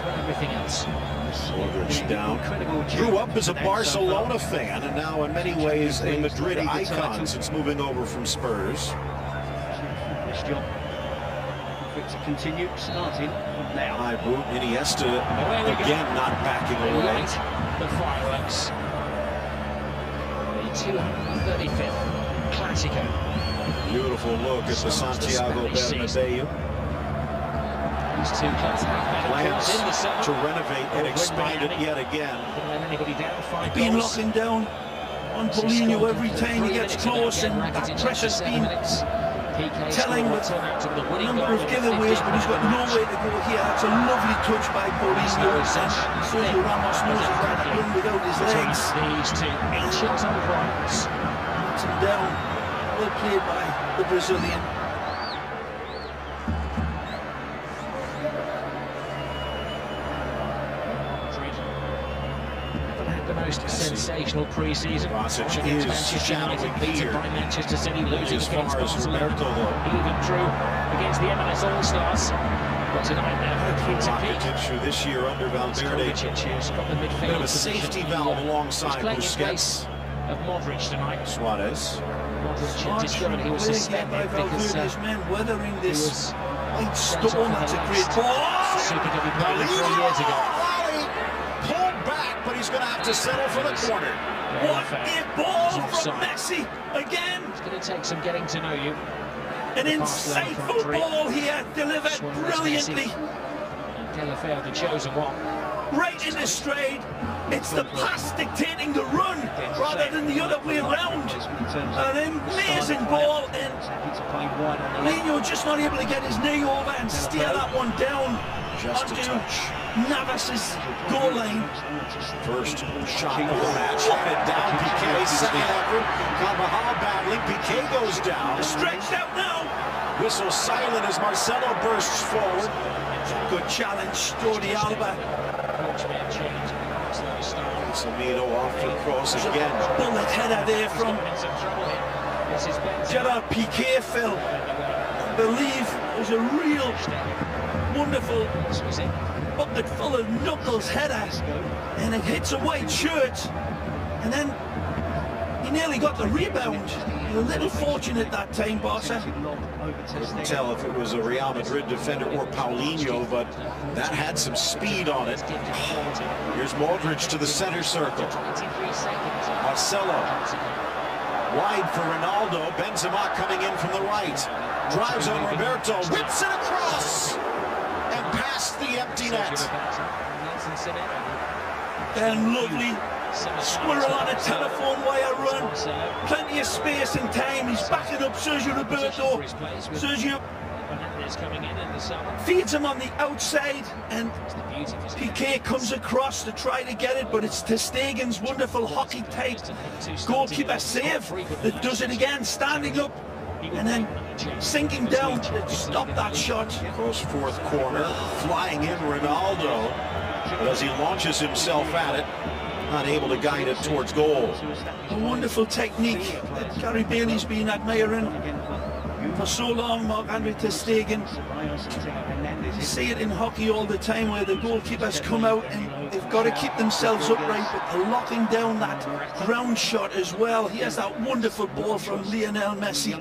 Everything else.
Modric down. Grew up as a Barcelona fan and now in many ways a Madrid icon since moving over from Spurs.
To continue starting now.
High boot, Iniesta again not backing away.
The fireworks. The 235th Classico.
Beautiful look at the Santiago Bernabeu.
These two clubs have
Plans to renovate and expand it yet again.
Been locking down on Paulinho every time he gets close, and that pressure's been telling with a number of giveaways, but he's got nowhere to go here. That's a lovely touch by Paulinho, and Sergio Ramos knows he's got to win without his legs.
These two ancient rivals.
Knocks him down. Well played by the Brazilian.
The most sensational pre-season.
Barcic is
Manchester United beaten by Manchester City, losing
as
against
far as
Barcelona.
Roberto, though.
Even drew against the MLS All-Stars. But tonight they're hoping to peak.
Rakitic, who this year under Valverde,
Who's got the midfield
bit of a safety valve alongside Busquets.
Of Modric tonight.
Suarez.
Modric discovered he was suspended because
Valverde's men weathering this white
sent
storm.
off
That's a
the
great
last
ball.
Super Cup he played 3 years ago.
Pulled back, but he's going to have to settle for the corner.
What a ball from Messi again.
It's going to take some getting to know you.
An insightful ball here, delivered brilliantly.
Delafeu, the chosen one.
Right in the straight. It's the pass dictating the run rather than the other way around. An amazing ball, and Lino just not able to get his knee over and steer that one down onto Navas's goal line.
First shot of the match, headed down. Piqué, second effort. Carvajal battling. Piqué goes down.
Stretched out now.
Whistle silent as Marcelo bursts forward.
Good challenge, Jordi Alba.
Samito off to cross again.
Bullet header there from Gerard Piqué, Phil. I believe it was a real wonderful bucket full of knuckles header, and it hits a white shirt, and then he nearly got the rebound. A little fortunate that time, Barca.
Couldn't tell if it was a Real Madrid defender or Paulinho, but that had some speed on it. Here's Modric to the center circle. Marcelo wide for Ronaldo. Benzema coming in from the right. Drives on Roberto, whips it across and past the empty net.
And lovely squirrel on a telephone wire run. Plenty of space and time. He's backing up Sergio Roberto. Sergio feeds him on the outside, and Piqué comes across to try to get it, but it's ter Stegen's wonderful hockey-type goalkeeper save that does it again, standing up and then sinking down to stop that shot.
Across fourth corner, flying in Ronaldo, but as he launches himself at it, unable to guide it towards goal.
A wonderful technique that Gary Bailey's been admiring for so long, Marc-Andre ter Stegen. You see it in hockey all the time where the goalkeepers come out and they've got to keep themselves upright, but they're locking down that ground shot as well. Here's that wonderful ball from Lionel Messi,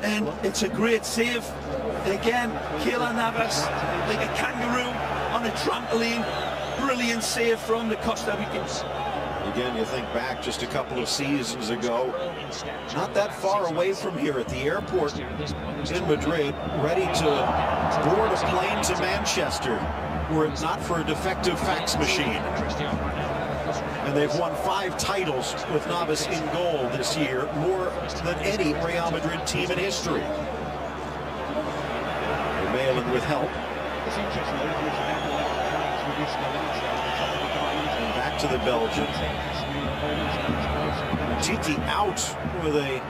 and it's a great save. Again, Keylor Navas, like a kangaroo on a trampoline. Brilliant save from the Costa Ricans.
Again, you think back just a couple of seasons ago, not that far away from here at the airport in Madrid, ready to board a plane to Manchester, were it not for a defective fax machine. And they've won 5 titles with Navas in goal this year, more than any Real Madrid team in history. Vermaelen with help. And back to the Belgian. Titi out with a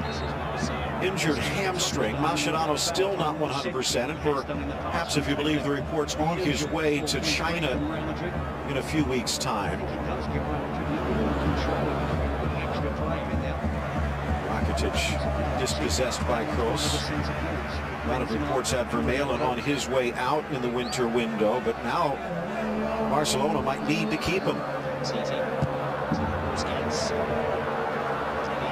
injured hamstring. Mascherano still not 100%, and perhaps, if you believe the reports, on his way to China in a few weeks' time. Rakitic dispossessed by Kroos. A lot of reports had Vermaelen on his way out in the winter window, but now Barcelona might need to keep him.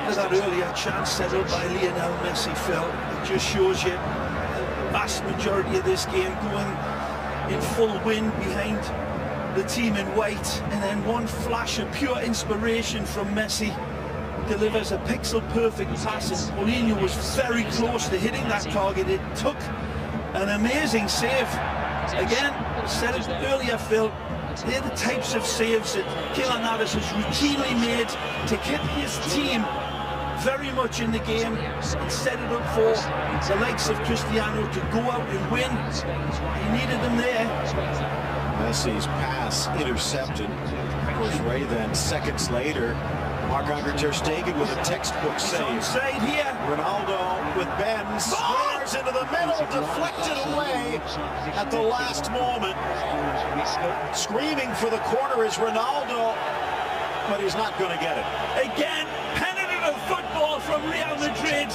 There's that earlier chance set up by Lionel Messi, Phil. It just shows you the vast majority of this game going in full wind behind the team in white, and then one flash of pure inspiration from Messi delivers a pixel-perfect pass, and Paulinho was very close to hitting that target. It took an amazing save. Again, said it earlier, Phil, they're the types of saves that Keylor Navas has routinely made to keep his team very much in the game and set it up for the likes of Cristiano to go out and win. He needed them there.
Messi's pass intercepted. Of course, Ray then seconds later Marc-Andre ter Stegen with a textbook save.
Save here.
Ronaldo with Ben, squares into the middle, deflected away at the last moment. Screaming for the corner is Ronaldo, but he's not going to get it.
Again, penetrative football from Real Madrid.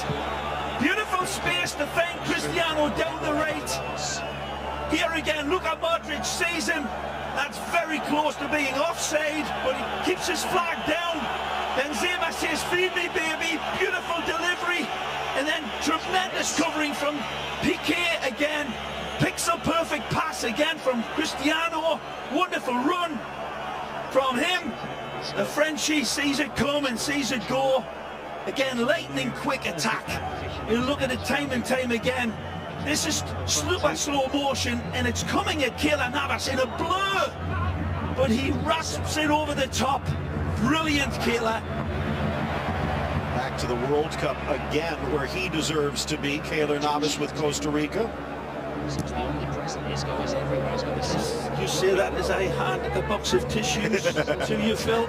Beautiful space to find Cristiano down the right. Here again, Luka Modric sees him. That's very close to being offside, but he keeps his flag down. Benzema says, feed me, baby. Beautiful delivery. And then tremendous covering from Piqué again. Pixel-perfect pass again from Cristiano. Wonderful run from him. The Frenchie sees it come and sees it go. Again, lightning quick attack. You look at it time and time again. This is slow motion, and it's coming at Keylor Navas in a blur. But he rasps it over the top. Brilliant, Keylor.
Back to the World Cup again, where he deserves to be. Keylor Navas with Costa Rica.
You say that as I hand a box of tissues to you, Phil.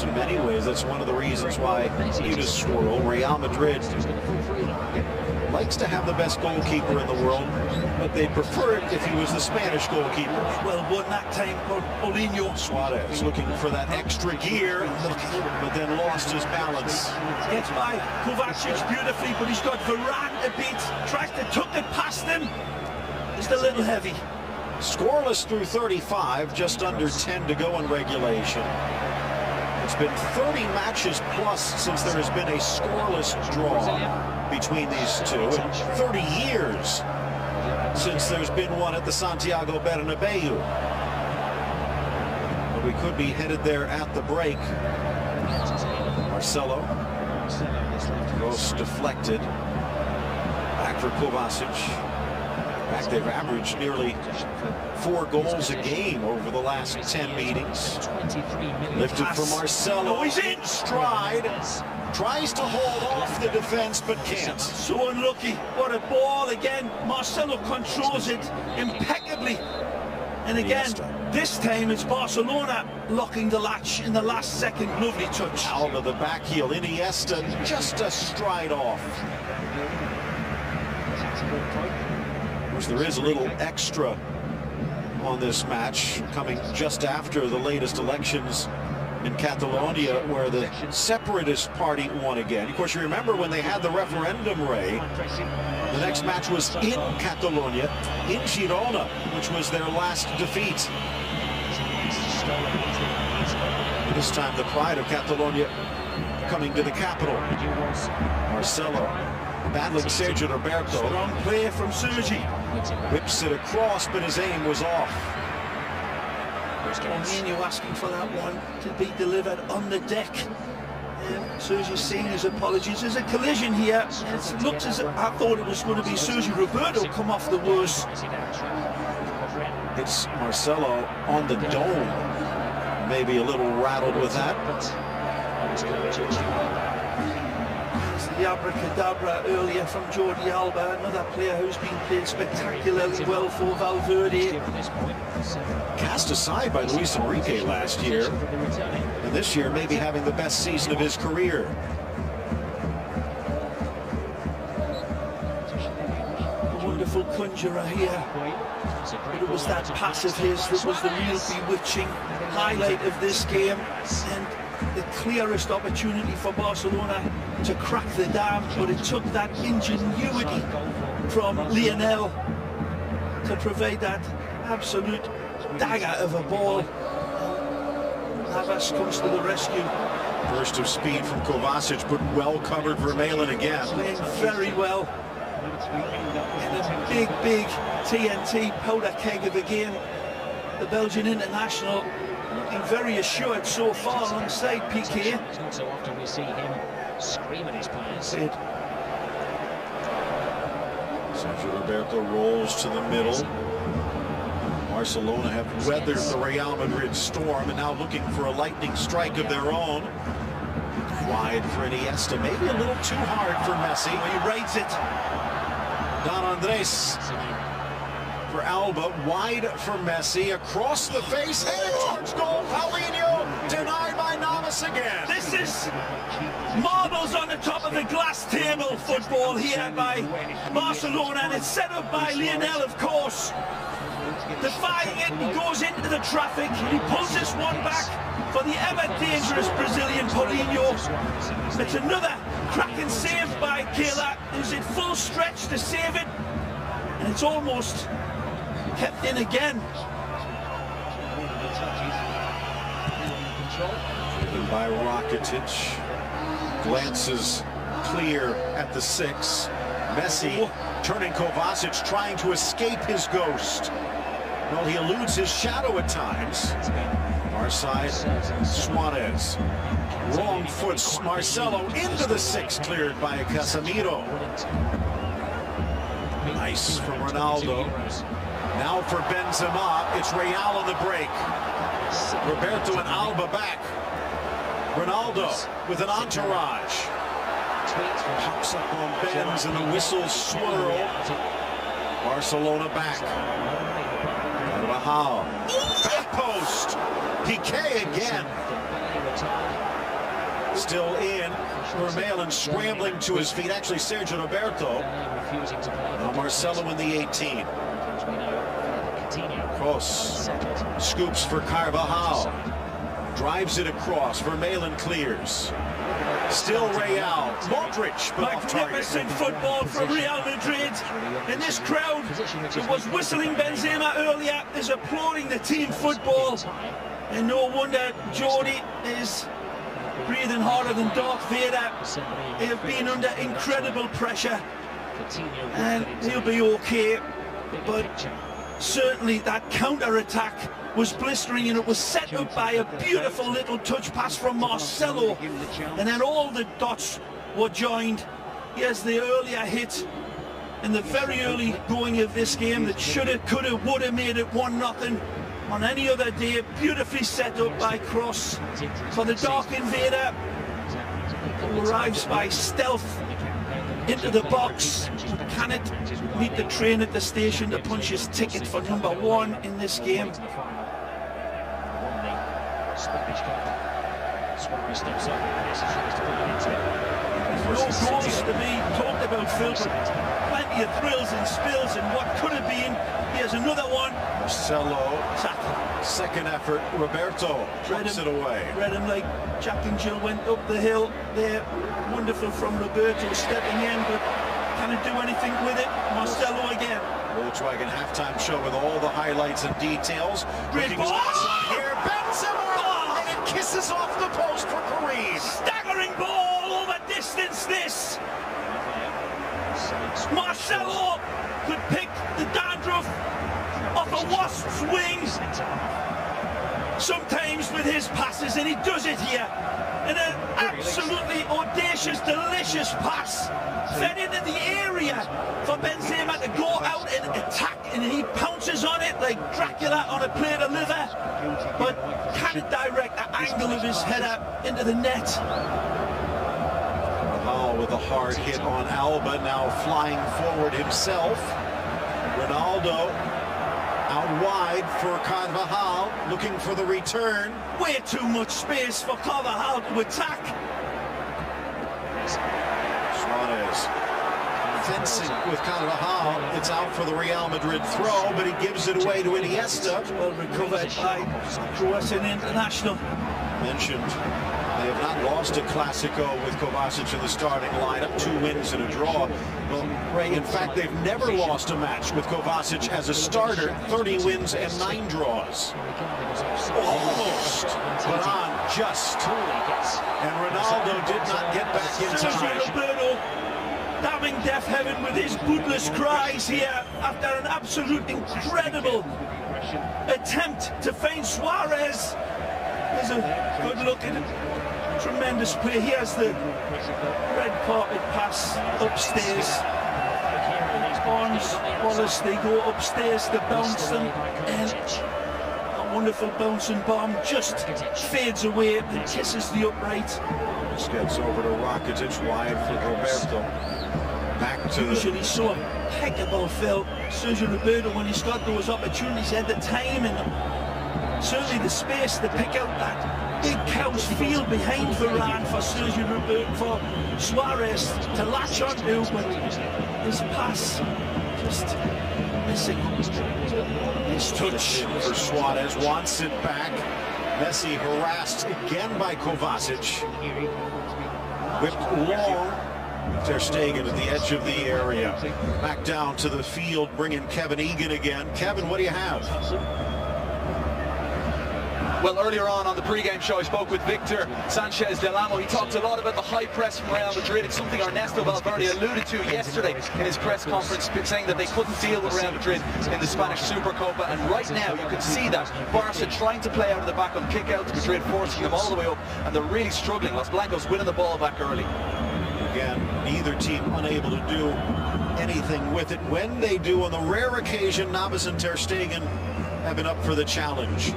In many ways, that's one of the reasons why Unis Swirl, Real Madrid, likes to have the best goalkeeper in the world, but they prefer it if he was the Spanish goalkeeper.
Well, won that time for Paulinho.
Suarez looking for that extra gear, but then lost his balance.
Gets by Kovacic beautifully, but he's got Varane a beat. Tries to tuck it past him. Just a little heavy.
Scoreless through 35, just under 10 to go in regulation. It's been 30 matches plus since there has been a scoreless draw between these two, and 30 years since there's been one at the Santiago Bernabeu. But we could be headed there at the break. Marcelo goes deflected. Back for Kovacic. Back, they've averaged nearly 4 goals a game over the last 10 meetings. Lifted for Marcelo.
Oh, he's in
stride. Tries to hold off the defense, but can't.
So unlucky. What a ball again. Marcelo controls it impeccably. And again, this time it's Barcelona locking the latch in the last second. Lovely touch.
Alba the back heel. Iniesta just a stride off. There is a little extra on this match coming just after the latest elections in Catalonia, where the separatist party won again. Of course, you remember when they had the referendum, Ray, the next match was in Catalonia, in Girona, which was their last defeat. This time the pride of Catalonia coming to the capital. Marcelo battling Sergio Roberto.
Strong play from Sergi.
Whips it across, but his aim was off.
Paulinho asking for that one to be delivered on the deck. Sergi's saying his apologies. There's a collision here. It looks as if I thought it was going to be Sergio Roberto come off the worst.
It's Marcelo on the dome. Maybe a little rattled with that.
The abracadabra earlier from Jordi Alba, another player who's been played spectacularly well for Valverde.
Cast aside by Luis Enrique last year, and this year maybe having the best season of his career.
A wonderful conjurer here. But it was that pass of his that was the real bewitching highlight of this game, and the clearest opportunity for Barcelona to crack the dam, but it took that ingenuity from Lionel to provide that absolute dagger of a ball. Navas comes to the rescue.
Burst of speed from Kovacic, but well covered Vermaelen again.
Playing very well. In a big TNT powder keg of a game. The Belgian international looking very assured so far alongside Piqué.
It's not so often we see him scream at his players.
Sergio Roberto rolls to the middle. Barcelona have weathered the Real Madrid storm and now looking for a lightning strike of their own. Wide for Iniesta, maybe a little too hard for Messi.
He rides it.
Don Andres for Alba, wide for Messi, across the face, headed towards goal. Paulinho denied by Navas again.
This is marbles on the top of the glass table football here by Barcelona, and it's set up by Lionel, of course. Defying it, he goes into the traffic, he pulls this one back for the ever-dangerous Brazilian Paulinho. It's another cracking save by Keylor, who's in full stretch to save it, and it's almost kept in again.
By Rakitic, glances clear at the 6. Messi turning Kovacic, trying to escape his ghost. Well, he eludes his shadow at times. Our side, Suarez. Wrong foot, Marcelo into the 6, cleared by Casemiro. Nice from Ronaldo. Now for Benzema, it's Real on the break. Roberto and Alba back. Ronaldo with an entourage. Pops up on Benz and the whistles swirl. Barcelona back. Carvajal. Back post. Piqué again. Still in. Vermaelen scrambling to his feet. Actually, Sergio Roberto. Now Marcelo in the 18. Cross. Scoops for Carvajal. Drives it across. Vermaelen clears. Still Real. Modric, but off target.
Magnificent football from Real Madrid. And this crowd that was whistling Benzema earlier is applauding the team football. And no wonder Jordi is breathing harder than Darth Vader. They have been under incredible pressure. And he'll be okay. But certainly that counter-attack was blistering, and it was set up by a beautiful little touch pass from Marcelo, and then all the dots were joined. Here's the earlier hit in the very early going of this game that should have, could have, would have made it 1-0 on any other day. Beautifully set up by Cross for the Dark Invader, who arrives by stealth into the box. Can it meet the train at the station to punch his ticket for number 1 in this game? No goals to be talked about, Phil, but plenty of thrills and spills and what could have been. Here's another one.
Marcelo, second effort. Roberto puts it away.
Read him like Jack and Jill went up the hill there. Wonderful from Roberto stepping in, but can it do anything with it? Marcelo again.
Volkswagen halftime show with all the highlights and details.
Great ball!
Here, Benzema, and it kisses off the post for Kareem.
Staggering ball over distance. This Marcelo could pick the dandruff off a wasp's wings sometimes with his passes, and he does it here. And an absolutely audacious, delicious pass fed into the area for Benzema to go out and attack, and he pounces on it like Dracula on a plate of liver, but can it direct the angle of his header into the net?
Rahal with a hard hit on Alba, now flying forward himself. Ronaldo out wide for Carvajal, looking for the return.
Way too much space for Carvajal to attack.
Suarez fencing with Carvajal. It's out for the Real Madrid throw, but he gives it away to Iniesta.
Well recovered by Croatian international.
Mentioned they have not lost a Clasico with Kovacic in the starting lineup. 2 wins and a draw. Well, Ray, in fact, they've never lost a match with Kovacic as a starter. 30 wins and 9 draws. Almost, but on just. And Ronaldo did not get back in time.
Roberto damning deaf heaven with his bootless cries here after an absolute incredible attempt to feint Suarez. There's a good look at tremendous play. Here's the red carpet pass upstairs. Barnes, Wallace, they go upstairs to bounce them, and a wonderful bouncing bomb just fades away and kisses the upright.
This gets over to Rakitic, wide for Roberto. Back
usually so impeccable, Phil. Sergio Roberto, when he's got those opportunities, he had the time and certainly the space to pick out that big couch field behind Varane for Sergio Roberto, for Suarez to latch onto, but his pass just missing.
His touch for Suarez, wants it back. Messi harassed again by Kovacic. Whipped long. Ter Stegen at the edge of the area. Back down to the field, bringing Kevin Egan again. Kevin, what do you have?
Well, earlier on the pre-game show, I spoke with Victor Sanchez Del Amo. He talked a lot about the high press from Real Madrid. It's something Ernesto Valverde alluded to yesterday in his press conference, saying that they couldn't deal with Real Madrid in the Spanish Supercopa. And right now, you can see that Barca trying to play out of the back on kick-outs, Madrid forcing them all the way up, and they're really struggling. Los Blancos winning the ball back early.
Again, neither team unable to do anything with it. When they do, on the rare occasion, Navas and Ter Stegen have been up for the challenge.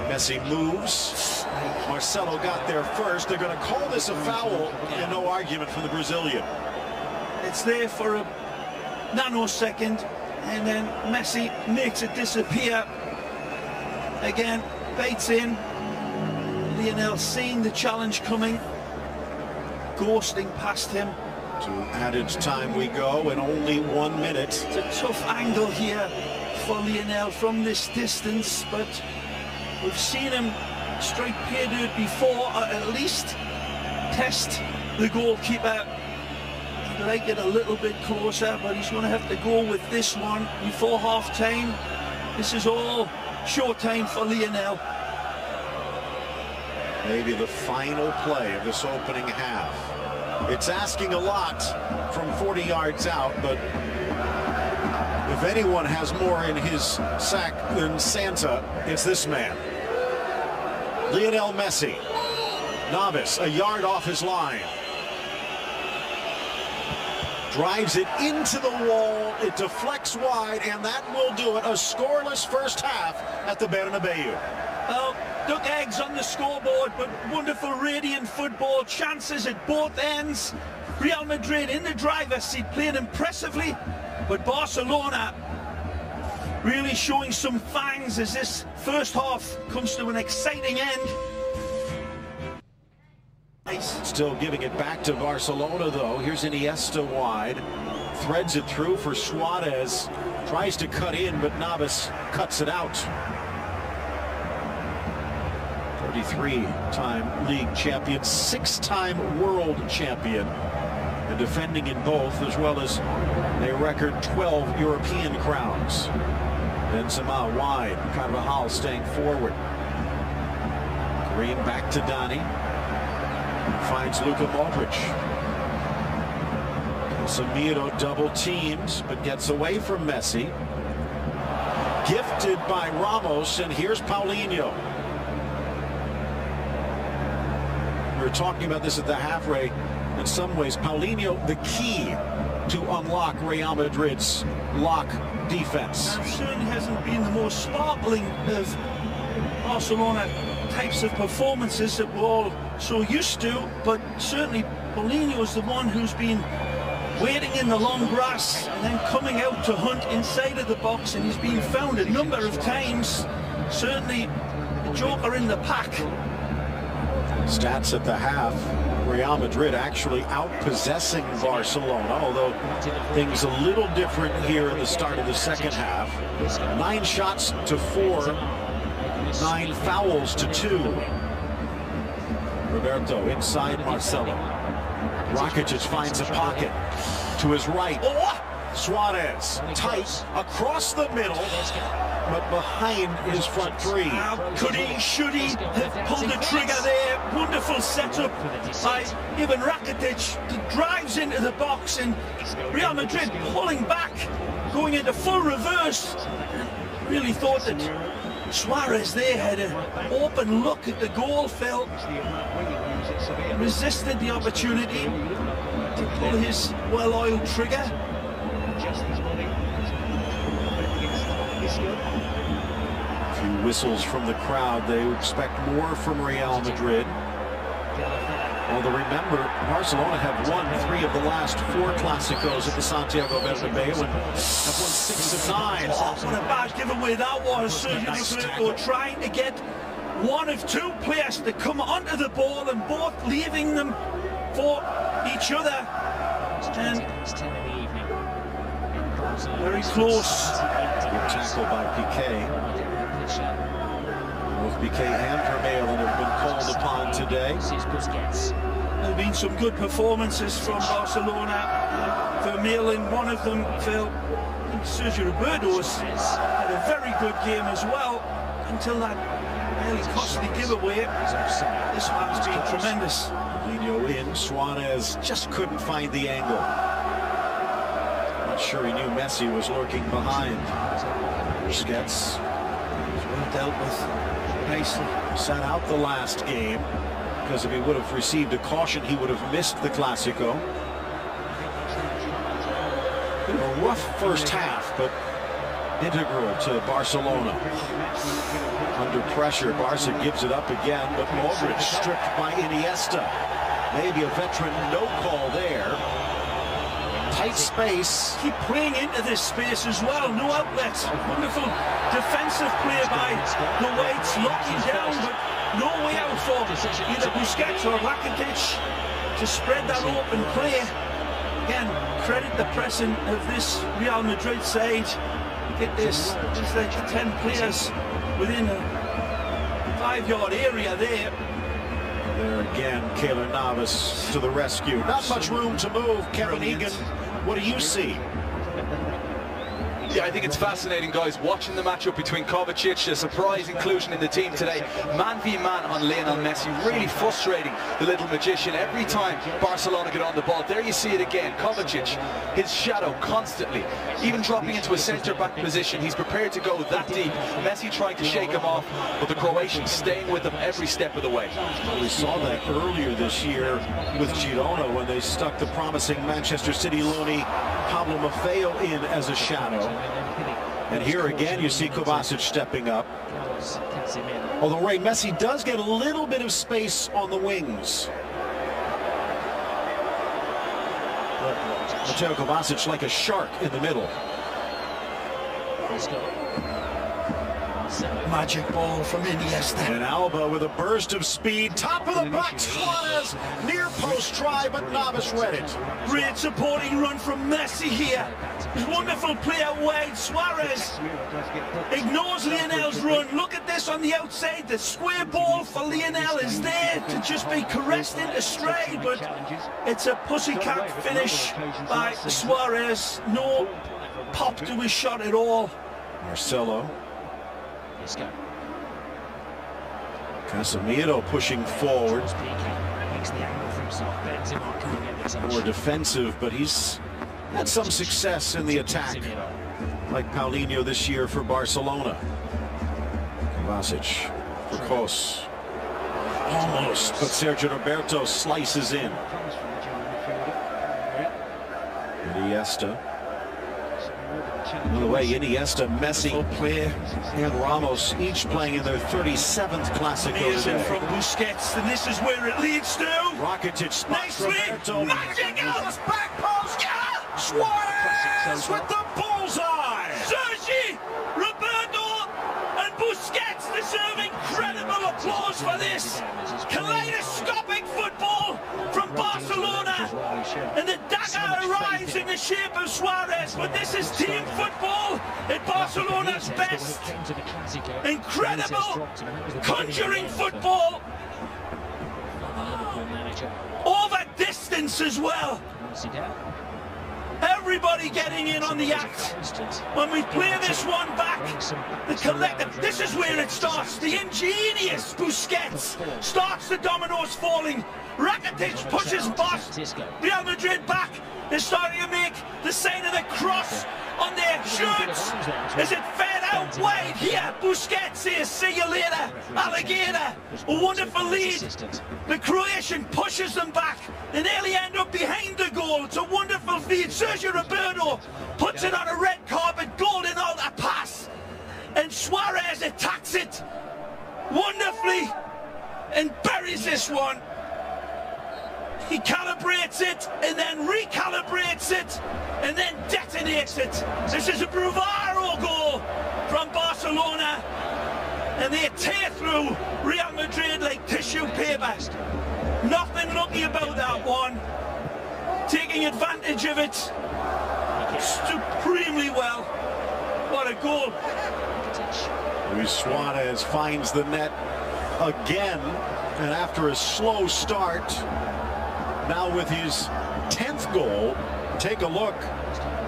Messi moves. Marcelo got there first. They're going to call this a foul, and no argument from the Brazilian.
It's there for a nanosecond, and then Messi makes it disappear. Again, baits in. Lionel seeing the challenge coming, ghosting past him.
To added time we go, and only 1 minute.
It's a tough angle here for Lionel from this distance, but we've seen him strike pay dirt before, or at least test the goalkeeper. He'd like it a little bit closer, but he's going to have to go with this one before half-time. This is all showtime for Lionel.
Maybe the final play of this opening half. It's asking a lot from 40 yards out, but if anyone has more in his sack than Santa, it's this man. Lionel Messi. Navas, a yard off his line. Drives it into the wall. It deflects wide, and that will do it. A scoreless first half at the Bernabeu.
Well, duck eggs on the scoreboard, but wonderful, radiant football. Chances at both ends. Real Madrid in the driver's seat, playing impressively, but Barcelona really showing some fangs as this first half comes to an exciting end. Nice.
Still giving it back to Barcelona, though. Here's Iniesta wide. Threads it through for Suarez. Tries to cut in, but Navas cuts it out. 33-time league champion, 6-time world champion, and defending in both, as well as a record 12 European crowns. Benzema wide, Carvajal staying forward. Green back to Dani. Finds Luka Modric. Casemiro double teams, but gets away from Messi. Gifted by Ramos, and here's Paulinho. We were talking about this at the half, Ray. In some ways, Paulinho, the key to unlock Real Madrid's lock defense.
Now, certainly hasn't been the most sparkling of Barcelona types of performances that we're all so used to, but certainly Paulinho is the one who's been waiting in the long grass and then coming out to hunt inside of the box, and he's been found a number of times. Certainly the joker in the pack.
Stats at the half, Real Madrid actually outpossessing Barcelona, although things a little different here at the start of the second half. 9 shots to 4, 9 fouls to 2. Roberto inside Marcelo. Rakitic finds a pocket to his right. Oh! Suarez tight across the middle, but behind his front three.
Could he, should he have pulled the trigger there? Wonderful setup by even Rakitic that drives into the box, and Real Madrid pulling back, going into full reverse. Really thought that Suarez there had an open look at the goal, Phil. Resisted the opportunity to pull his well-oiled trigger.
A few whistles from the crowd. They expect more from Real Madrid. Although remember, Barcelona have won 3 of the last 4 Clásicos at the Santiago Bernabéu and have won 6 of 9.
Oh, what a bad giveaway that was. Sergio Roberto trying to get one of 2 players to come onto the ball and both leaving them for each other. And very close.
Good tackle by Piqué. Both Piqué and Vermeulen have been called upon today.
There have been some good performances from Barcelona. Vermeulen, one of them, Phil. I think Sergio Roberto's had a very good game as well until that really costly giveaway. This one's been tremendous.
Paulinho in, Suarez just couldn't find the angle. Not sure he knew Messi was lurking behind. Busquets well dealt with nicely. Sat out the last game because if he would have received a caution, he would have missed the Clásico. A rough first half, but integral to Barcelona. Under pressure, Barca gives it up again, but Modric stripped by Iniesta. Maybe a veteran no call there. Tight space.
Keep playing into this space as well. No outlet. Wonderful defensive play by the Whites, locking down, but no way out for either Busquets or Rakitic to spread that open play. Again, credit the pressing of this Real Madrid side. Get this, it's like 10 players within a 5-yard area there.
There again, Keylor Navas to the rescue. Not much room to move. Kevin Egan, what do you see?
Yeah, I think it's fascinating, guys, watching the matchup between Kovacic, a surprise inclusion in the team today, man v man on Lionel Messi, really frustrating the little magician every time Barcelona get on the ball. There you see it again, Kovacic, his shadow constantly, even dropping into a centre-back position. He's prepared to go that deep. Messi trying to shake him off, but the Croatians staying with him every step of the way.
We saw that earlier this year with Girona when they stuck the promising Manchester City loanee Pablo Maffeo in as a shadow. And here again you see Kovacic stepping up. Although Ray, Messi does get a little bit of space on the wings. Mateo Kovacic like a shark in the middle.
Magic ball from Iniesta.
And Alba with a burst of speed. Top of the box, Suarez. Near post try, but Navas read it.
Great supporting run from Messi here. Wonderful play out wide. Suarez ignores Lionel's run. Look at this on the outside. The square ball for Lionel is there to just be caressed into stride, but it's a pussycat finish by Suarez. No pop to his shot at all.
Marcelo. Casemiro pushing forward. More defensive, but he's had some success in the attack, like Paulinho this year for Barcelona. Kovacic, Crocos, almost, but Sergio Roberto slices in. Iniesta. On the way, Iniesta, Messi, and Ramos each playing in their 37th Clásico.
Amazing from Busquets, and this is where it leads to.
Rakitic spots Roberto.
Magic out of back post. Yeah!
Suarez with the bullseye.
Sergi, Roberto, and Busquets deserve incredible applause for this. Kaleidoscopic football from Barcelona. And the dagger arrives in the shape of Suarez, but this is team football at Barcelona's best. Incredible conjuring football. Over distance as well. Everybody getting in on the act. When we play this one back, the collective, this is where it starts. The ingenious Busquets starts the dominoes falling. Rakitic pushes past Real Madrid back. They're starting to make the sign of the cross on their shirts. Is it fed out wide here? Busquets says, see you later, alligator. A wonderful lead. The Croatian pushes them back. They nearly end up behind the goal. It's a wonderful feed. Sergio Roberto puts it on a red carpet, golden altar pass. And Suarez attacks it wonderfully and buries this one. He calibrates it and then recalibrates it and then detonates it. This is a bravado goal from Barcelona, and they tear through Real Madrid like tissue paper. Nothing lucky about that one. Taking advantage of it supremely well. What a goal.
Luis Suarez finds the net again, and after a slow start, now with his 10th goal, take a look,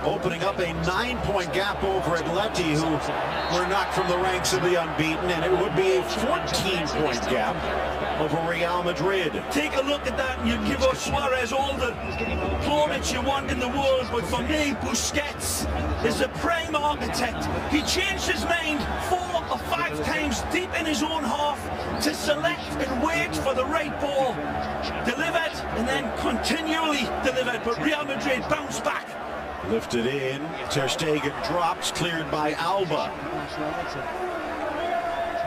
opening up a 9-point gap over Atleti, who were knocked from the ranks of the unbeaten, and it would be a 14-point gap over Real Madrid.
Take a look at that, and you give us Suarez all the plaudits you want in the world, but for me, Busquets is a prime architect. He changed his mind 4 or 5 times deep in his own half to select and wait for the right ball. Delivered, and then continually delivered, but Real Madrid bounced back.
Lifted in, Ter Stegen drops, cleared by Alba.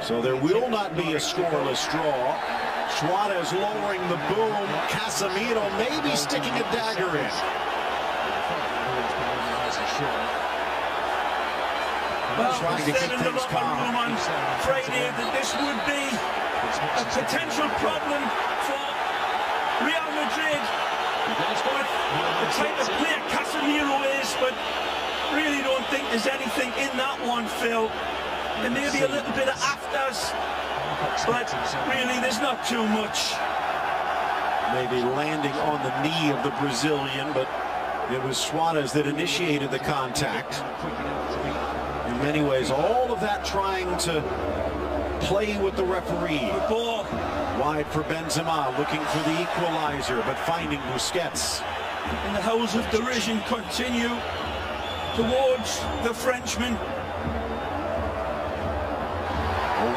So there will not be a scoreless draw. Suarez lowering the boom, Casemiro maybe sticking a dagger in.
Well, trying to keep things calm on Friday that this would be a potential problem for Real Madrid. The type of player Casemiro is, but really don't think there's anything in that one, Phil. There may be a little bit of afters, but really there's not too much.
Maybe landing on the knee of the Brazilian, but it was Suarez that initiated the contact. In many ways, all of that trying to play with the referee.
The ball
wide for Benzema, looking for the equalizer, but finding Busquets.
And the howls of derision continue towards the Frenchman.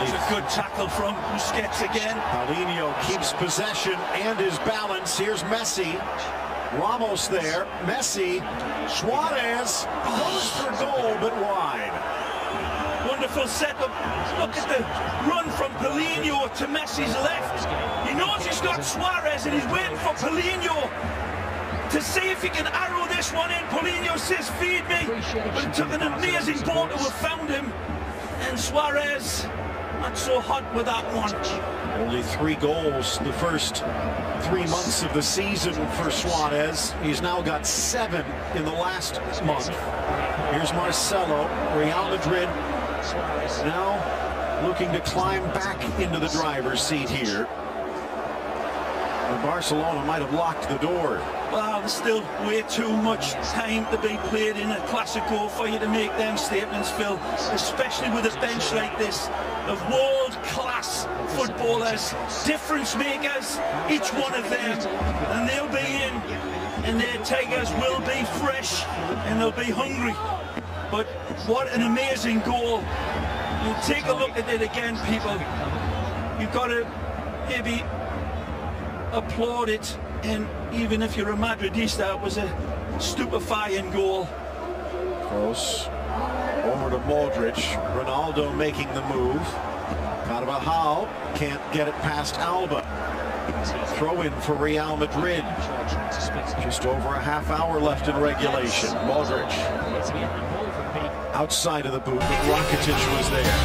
It's a good tackle from Busquets again.
Paulinho keeps possession and his balance. Here's Messi. Ramos there. Messi. Suarez goes for goal, but wide.
Wonderful setup. Look at the run from Paulinho to Messi's left. He knows he's got Suarez and he's waiting for Paulinho to see if he can arrow this one in. Paulinho says, feed me. But it took an amazing ball to have found him. And Suarez, not so hot with that one.
Only 3 goals the first 3 months of the season for Suarez. He's now got 7 in the last month. Here's Marcelo, Real Madrid now looking to climb back into the driver's seat here. And Barcelona might have locked the door.
Well, there's still way too much time to be played in a Clásico for you to make them statements, Phil, especially with a bench like this of world-class footballers, difference makers, each one of them, and they'll be in, and their Tigers will be fresh, and they'll be hungry. But what an amazing goal. You take a look at it again, people. You've got to maybe applaud it, and even if you're a Madridista, it was a stupefying goal.
Close over to Modric. Ronaldo making the move. Carvajal can't get it past Alba. Throw in for Real Madrid. Just over a half hour left in regulation. Modric outside of the boot, but Rakitic was there.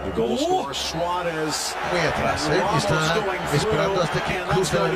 The goal scorer Suarez.
Muy atrás, y está esperando hasta que cruce la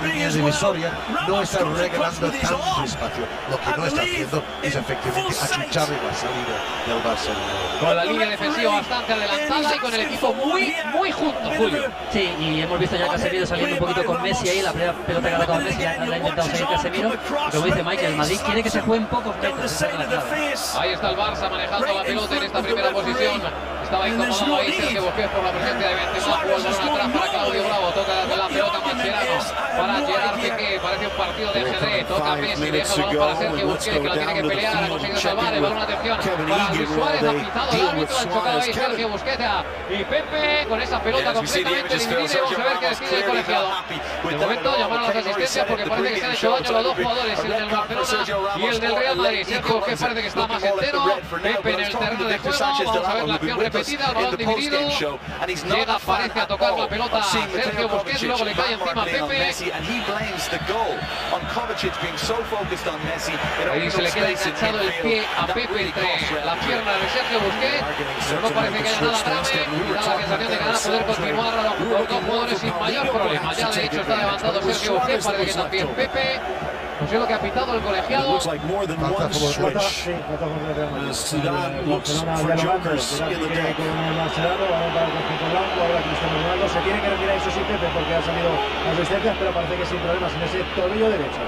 línea divisoria. No está regalando tanto espacio. Lo que no está haciendo es efectivamente achuchar la salida del Barcelona.
Con la línea defensiva bastante adelantada y con el equipo muy junto, Julio.
Sí, y hemos visto ya a Casemiro saliendo un poquito con Messi ahí. La primera pelota que ha tocado Messi ya la ha intentado seguir Casemiro. Como dice Michael, Madrid quiere que se jueguen pocos metros.
Ahí está el Barça manejando la pelota en esta primera posición. Estaba incomodado ahí Sergio Busquets por la presencia de Benzema. Jugó el balón atrás para Claudio Bravo. Toca la pelota Mascherano para Gerard Piqué. Parece un partido de ajedrez. Toca Messi, deja el balón para Sergio Busquets, que lo tiene que pelear. Ha conseguido salvar el balón. Atención para Luis Suárez. Ha pitado el árbitro. Ha chocado ahí Sergio Busquets. Y Pepe con esa pelota completamente dividida. Vamos a ver qué decide el colegiado. De momento llamaron a las asistencias porque parece que se han hecho daño los dos jugadores, el del Barcelona y el del Real Madrid. Sergio Busquets parece que está más entero. Pepe en el terreno de juego. Vamos a ver la acción repetida. El balón dividido. Llega, parece a tocar la pelota Sergio Busquets, luego le cae encima a Pepe. Ahí se le queda enganchado el pie a Pepe entre la pierna de Sergio Busquets, pero no parece que haya nada grave. Da la sensación de que van a poder continuar los dos jugadores sin mayor problema. Ya de hecho está levantado Sergio Busquets, parece que también Pepe. No sé lo que ha pitado el colegiado.
Se tiene que retirar eso sí, Pepe, porque ha salido las asistencias, pero parece que sin problemas en ese tobillo derecho.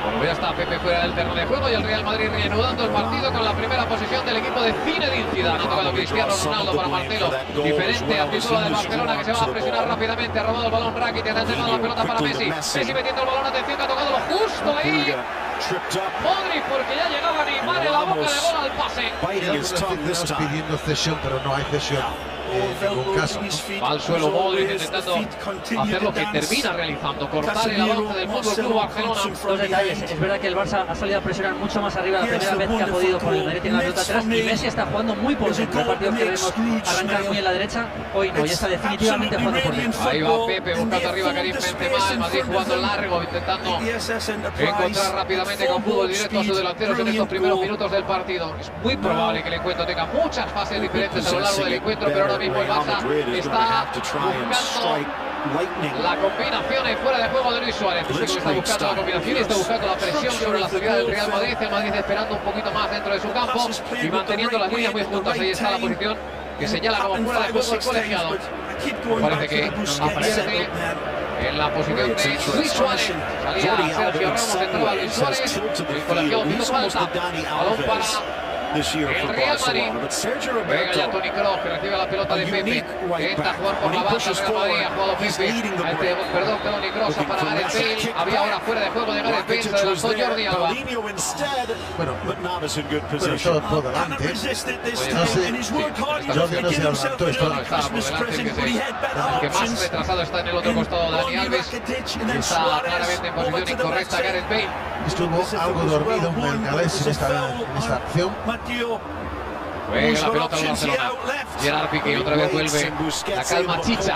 Bueno, ya está Pepe fuera del terreno de juego y el Real Madrid reanudando el partido con la primera posición del equipo de Zinedine Zidane. Ha tocado Cristiano Ronaldo para Marcelo. Diferente actitud del Barcelona, que se va a presionar rápidamente. Ha robado el balón Rakitic, ha entregado la pelota para Messi. Messi metiendo el balón, atención, que ha tocado lo justo ahí. Modric, porque ya llegaba Neymar en la boca de gol al pase.
Pidiendo cesión, pero no hay cesión. En ningún caso.
Va al suelo Modric intentando hacer lo que termina realizando, cortar el avance del Fútbol Club Barcelona.
Dos detalles, es verdad que el Barça ha salido a presionar mucho más arriba la primera vez que ha podido, porque el Madrid tiene la pelota atrás y Messi está jugando muy por dentro. Partidos que vemos arrancar muy en la derecha, hoy no, ya está definitivamente jugando por dentro.
Ahí va Pepe buscando arriba a Karim Benzema, el Madrid jugando largo, intentando encontrar rápidamente con fútbol directo a sus delanteros en estos primeros minutos del partido. Es muy probable que el encuentro tenga muchas fases diferentes a lo largo del encuentro, pero ahora mismo el Barça está buscando la combinación en fuera de juego de Luis Suárez. Está buscando la combinación y está buscando la presión sobre la salida del Real Madrid. El Madrid esperando un poquito más dentro de su campo y manteniendo las líneas muy juntas. Ahí está la posición que señala como fuera de juego el colegiado. Parece que aparece en la posición de Luis Suárez. Salía Sergio Ramos, entraba Luis Suárez. El colegiado pidió falta. Balón para el Real Madrid. Venga ya Toni Kroos, que recibe la pelota de Pepe. Intenta jugar por la banda. El Real Madrid ha jugado Pepe. Perdón, Toni Kroos para Gareth Bale. Había ahora fuera de juego de Gareth Bale. Se adelantó Jordi Alba.
Bueno, pero todo delante. No sé, Jordi no se adelantó.
Estaba por delante. El que más retrasado está en el otro costado, Dani Alves. Está claramente en posición incorrecta Gareth Bale.
Estuvo algo dormido Mercadés en esta acción.
Juega la pelota al Barcelona. Gerard Piqué otra vez vuelve. La calma Chicha.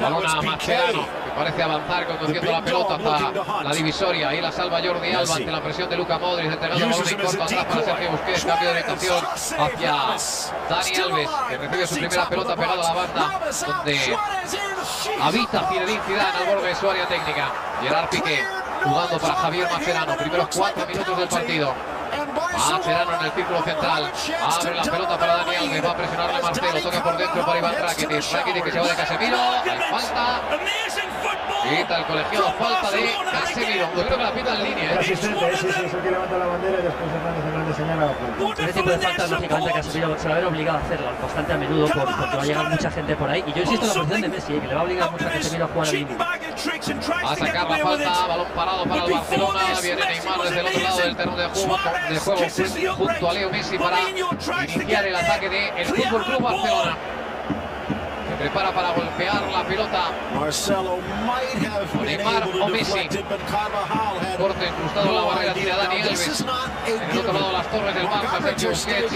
Balón a Mascherano, que parece avanzar conduciendo la pelota hasta la divisoria. Ahí la salva Jordi Alba ante la presión de Luka Modric. Entregando el balón en corto atrás para Sergio Busquets. Cambio de orientación hacia Dani Alves, que recibe su primera pelota pegada a la banda, donde habita Zinedine Zidane al borde de su área técnica. Gerard Piqué jugando para Javier Mascherano. Primeros 4 minutos del partido. Mascherano en el círculo central. Abre la pelota para Dani Alves. Va a presionarle Marcelo. Toca por dentro para Iván Rakitic. Rakitic que se va de Casemiro. Hay falta. Quita el colegiado. Falta de Casemiro. Yo creo que la pita en línea.
Asistente, sí, es el que levanta la bandera y después Hernández señala la falta.
Ese tipo de faltas, lógicamente, Casemiro se va a ver obligado a hacerlo bastante a menudo porque va a llegar mucha gente por ahí. Y yo insisto en la posición de Messi, que le va a obligar mucho a Casemiro a jugar al límite.
Va a sacar la falta. Balón parado para el Barcelona. Viene Neymar desde el otro lado del terreno de juego junto a Leo Messi para iniciar el ataque del Fútbol Club Barcelona. Se prepara para golpear la pelota Neymar o Messi. Corte incrustado en la barrera, tira Dani Alves. En el otro lado las torres del Barça, Sergio Busquets.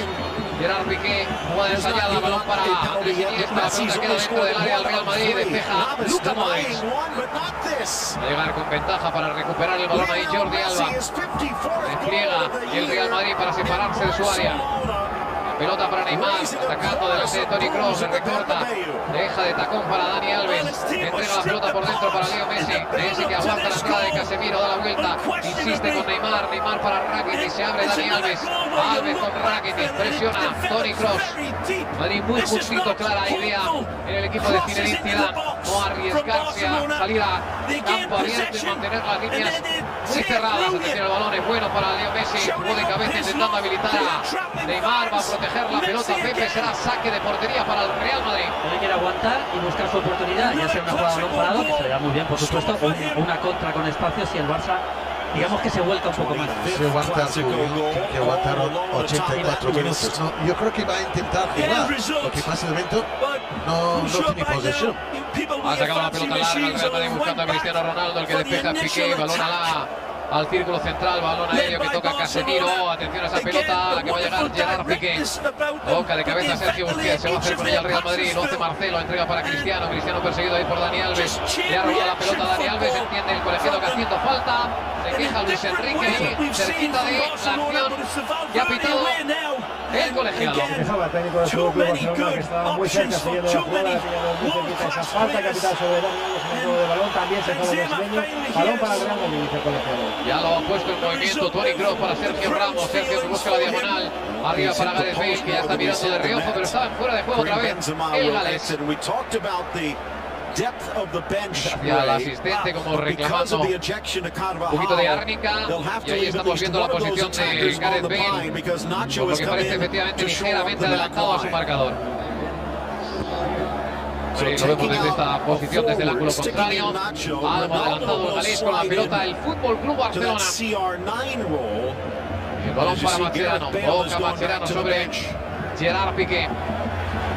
Gerard Piqué, jugada ensayada, balón para Andrés Iniesta, la pelota queda dentro del área del Real Madrid, despeja Luka Modric. Va a llegar con ventaja para recuperar el balón ahí Jordi Alba. Despliega el Real Madrid para separarse de su área. La pelota para Neymar, atacando delante de Toni Kroos, se recorta, deja de tacón para Dani Alves, entrega la pelota por dentro para Leo Messi, Messi que aguanta la entrada de Casemiro, da la vuelta, insiste con Neymar, Neymar para Rakitic, se abre Dani Alves, Alves con Rakitic, presiona Toni Kroos. Madrid muy justito, clara idea en el equipo de Zinedine Zidane, no arriesgarse a salir a campo abierto y mantener las líneas muy cerradas. Atención, el balón es bueno para Leo Messi, jugó de cabeza intentando habilitar a Neymar, va a proteger la pelota Pepe, será saque de portería para el Real Madrid.
Él quiere aguantar y buscar su oportunidad, ya sea una jugada de balón parado, que se le da muy bien por supuesto, o una contra con espacios, y el Barça digamos que se vuelca un poco más.
Se aguantar, que aguantaron 84 minutos. No, yo creo que va a intentar jugar, lo que pasa en el momento no tiene posesión.
Ha sacado la pelota larga el Real Madrid buscando a Cristiano Ronaldo, el que despeja Piqué, balón a la al círculo central, balón aéreo que toca Casemiro, atención a esa pelota, a la que va a llegar Gerard Piqué, toca de cabeza Sergio Busquets, se va a hacer con ella el Real Madrid, lo hace Marcelo, entrega para Cristiano, Cristiano perseguido ahí por Dani Alves, le ha robado la pelota a Dani Alves, entiende el colegiado que haciendo falta, se queja Luis Enrique ahí, cerquita de la acción que ha pitado el colegiado.
Se quejaba el técnico del Fútbol Club Barcelona, que estaba muy cerca siguiendo la jugada, siguiendo muy cerquita esa falta que ha pitado sobre Dani Alves en el juego de balón, también se fue el brasileño, balón para el Real Madrid, dice el colegiado.
Ya lo ha puesto en movimiento Toni Kroos para Sergio Ramos, Sergio que busca la diagonal, arriba para Gareth Bale, que ya está mirando de reojo, pero estaba fuera de juego otra vez el galés. Ya el asistente como reclamando un poquito de árnica, y ahí estamos viendo la posición de Gareth Bale, por lo que parece efectivamente ligeramente adelantado a su marcador. Sí, lo vemos desde esta posición, desde el ángulo contrario, algo adelantado el galés con la pelota el Fútbol Club Barcelona. El balón para Mascherano, toca Mascherano sobre Gerard Piqué.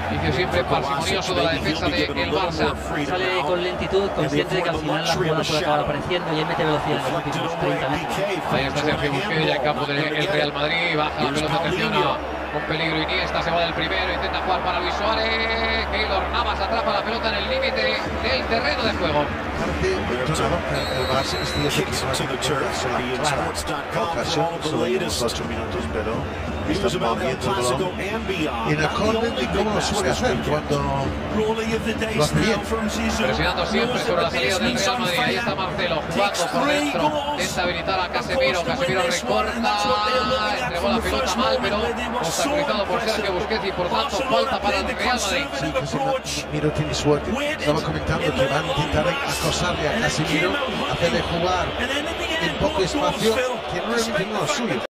Inicio siempre parsimonioso de la defensa del Barça.
Sale con lentitud, consciente de que al final la jugada puede acabar apareciendo y él mete velocidad en los últimos 30 metros.
Ahí está Sergio Busquets ya en campo del Real Madrid, baja la pelota, atención con peligro Iniesta, se va del primero, intenta jugar para Luis Suárez, Keylor Navas atrapa la pelota en el límite del terreno de juego.
El Barça estigui ocasión, solo unos 8 minutos, pero está moviendo el balón en el córner y como lo suele hacer cuando lo hace bien.
Presionando siempre sobre la salida del Real Madrid, ahí está Marcelo jugando por dentro, intenta habilitar a Casemiro, Casemiro recorta, entregó la pelota mal, pero obstaculizado por Sergio Busquets y por tanto falta para el Real Madrid.
Sí, Casemiro tiene suerte. Estaba comentando que van a intentar acosarle a Casemiro, hacerle jugar en poco espacio, que no es lo suyo.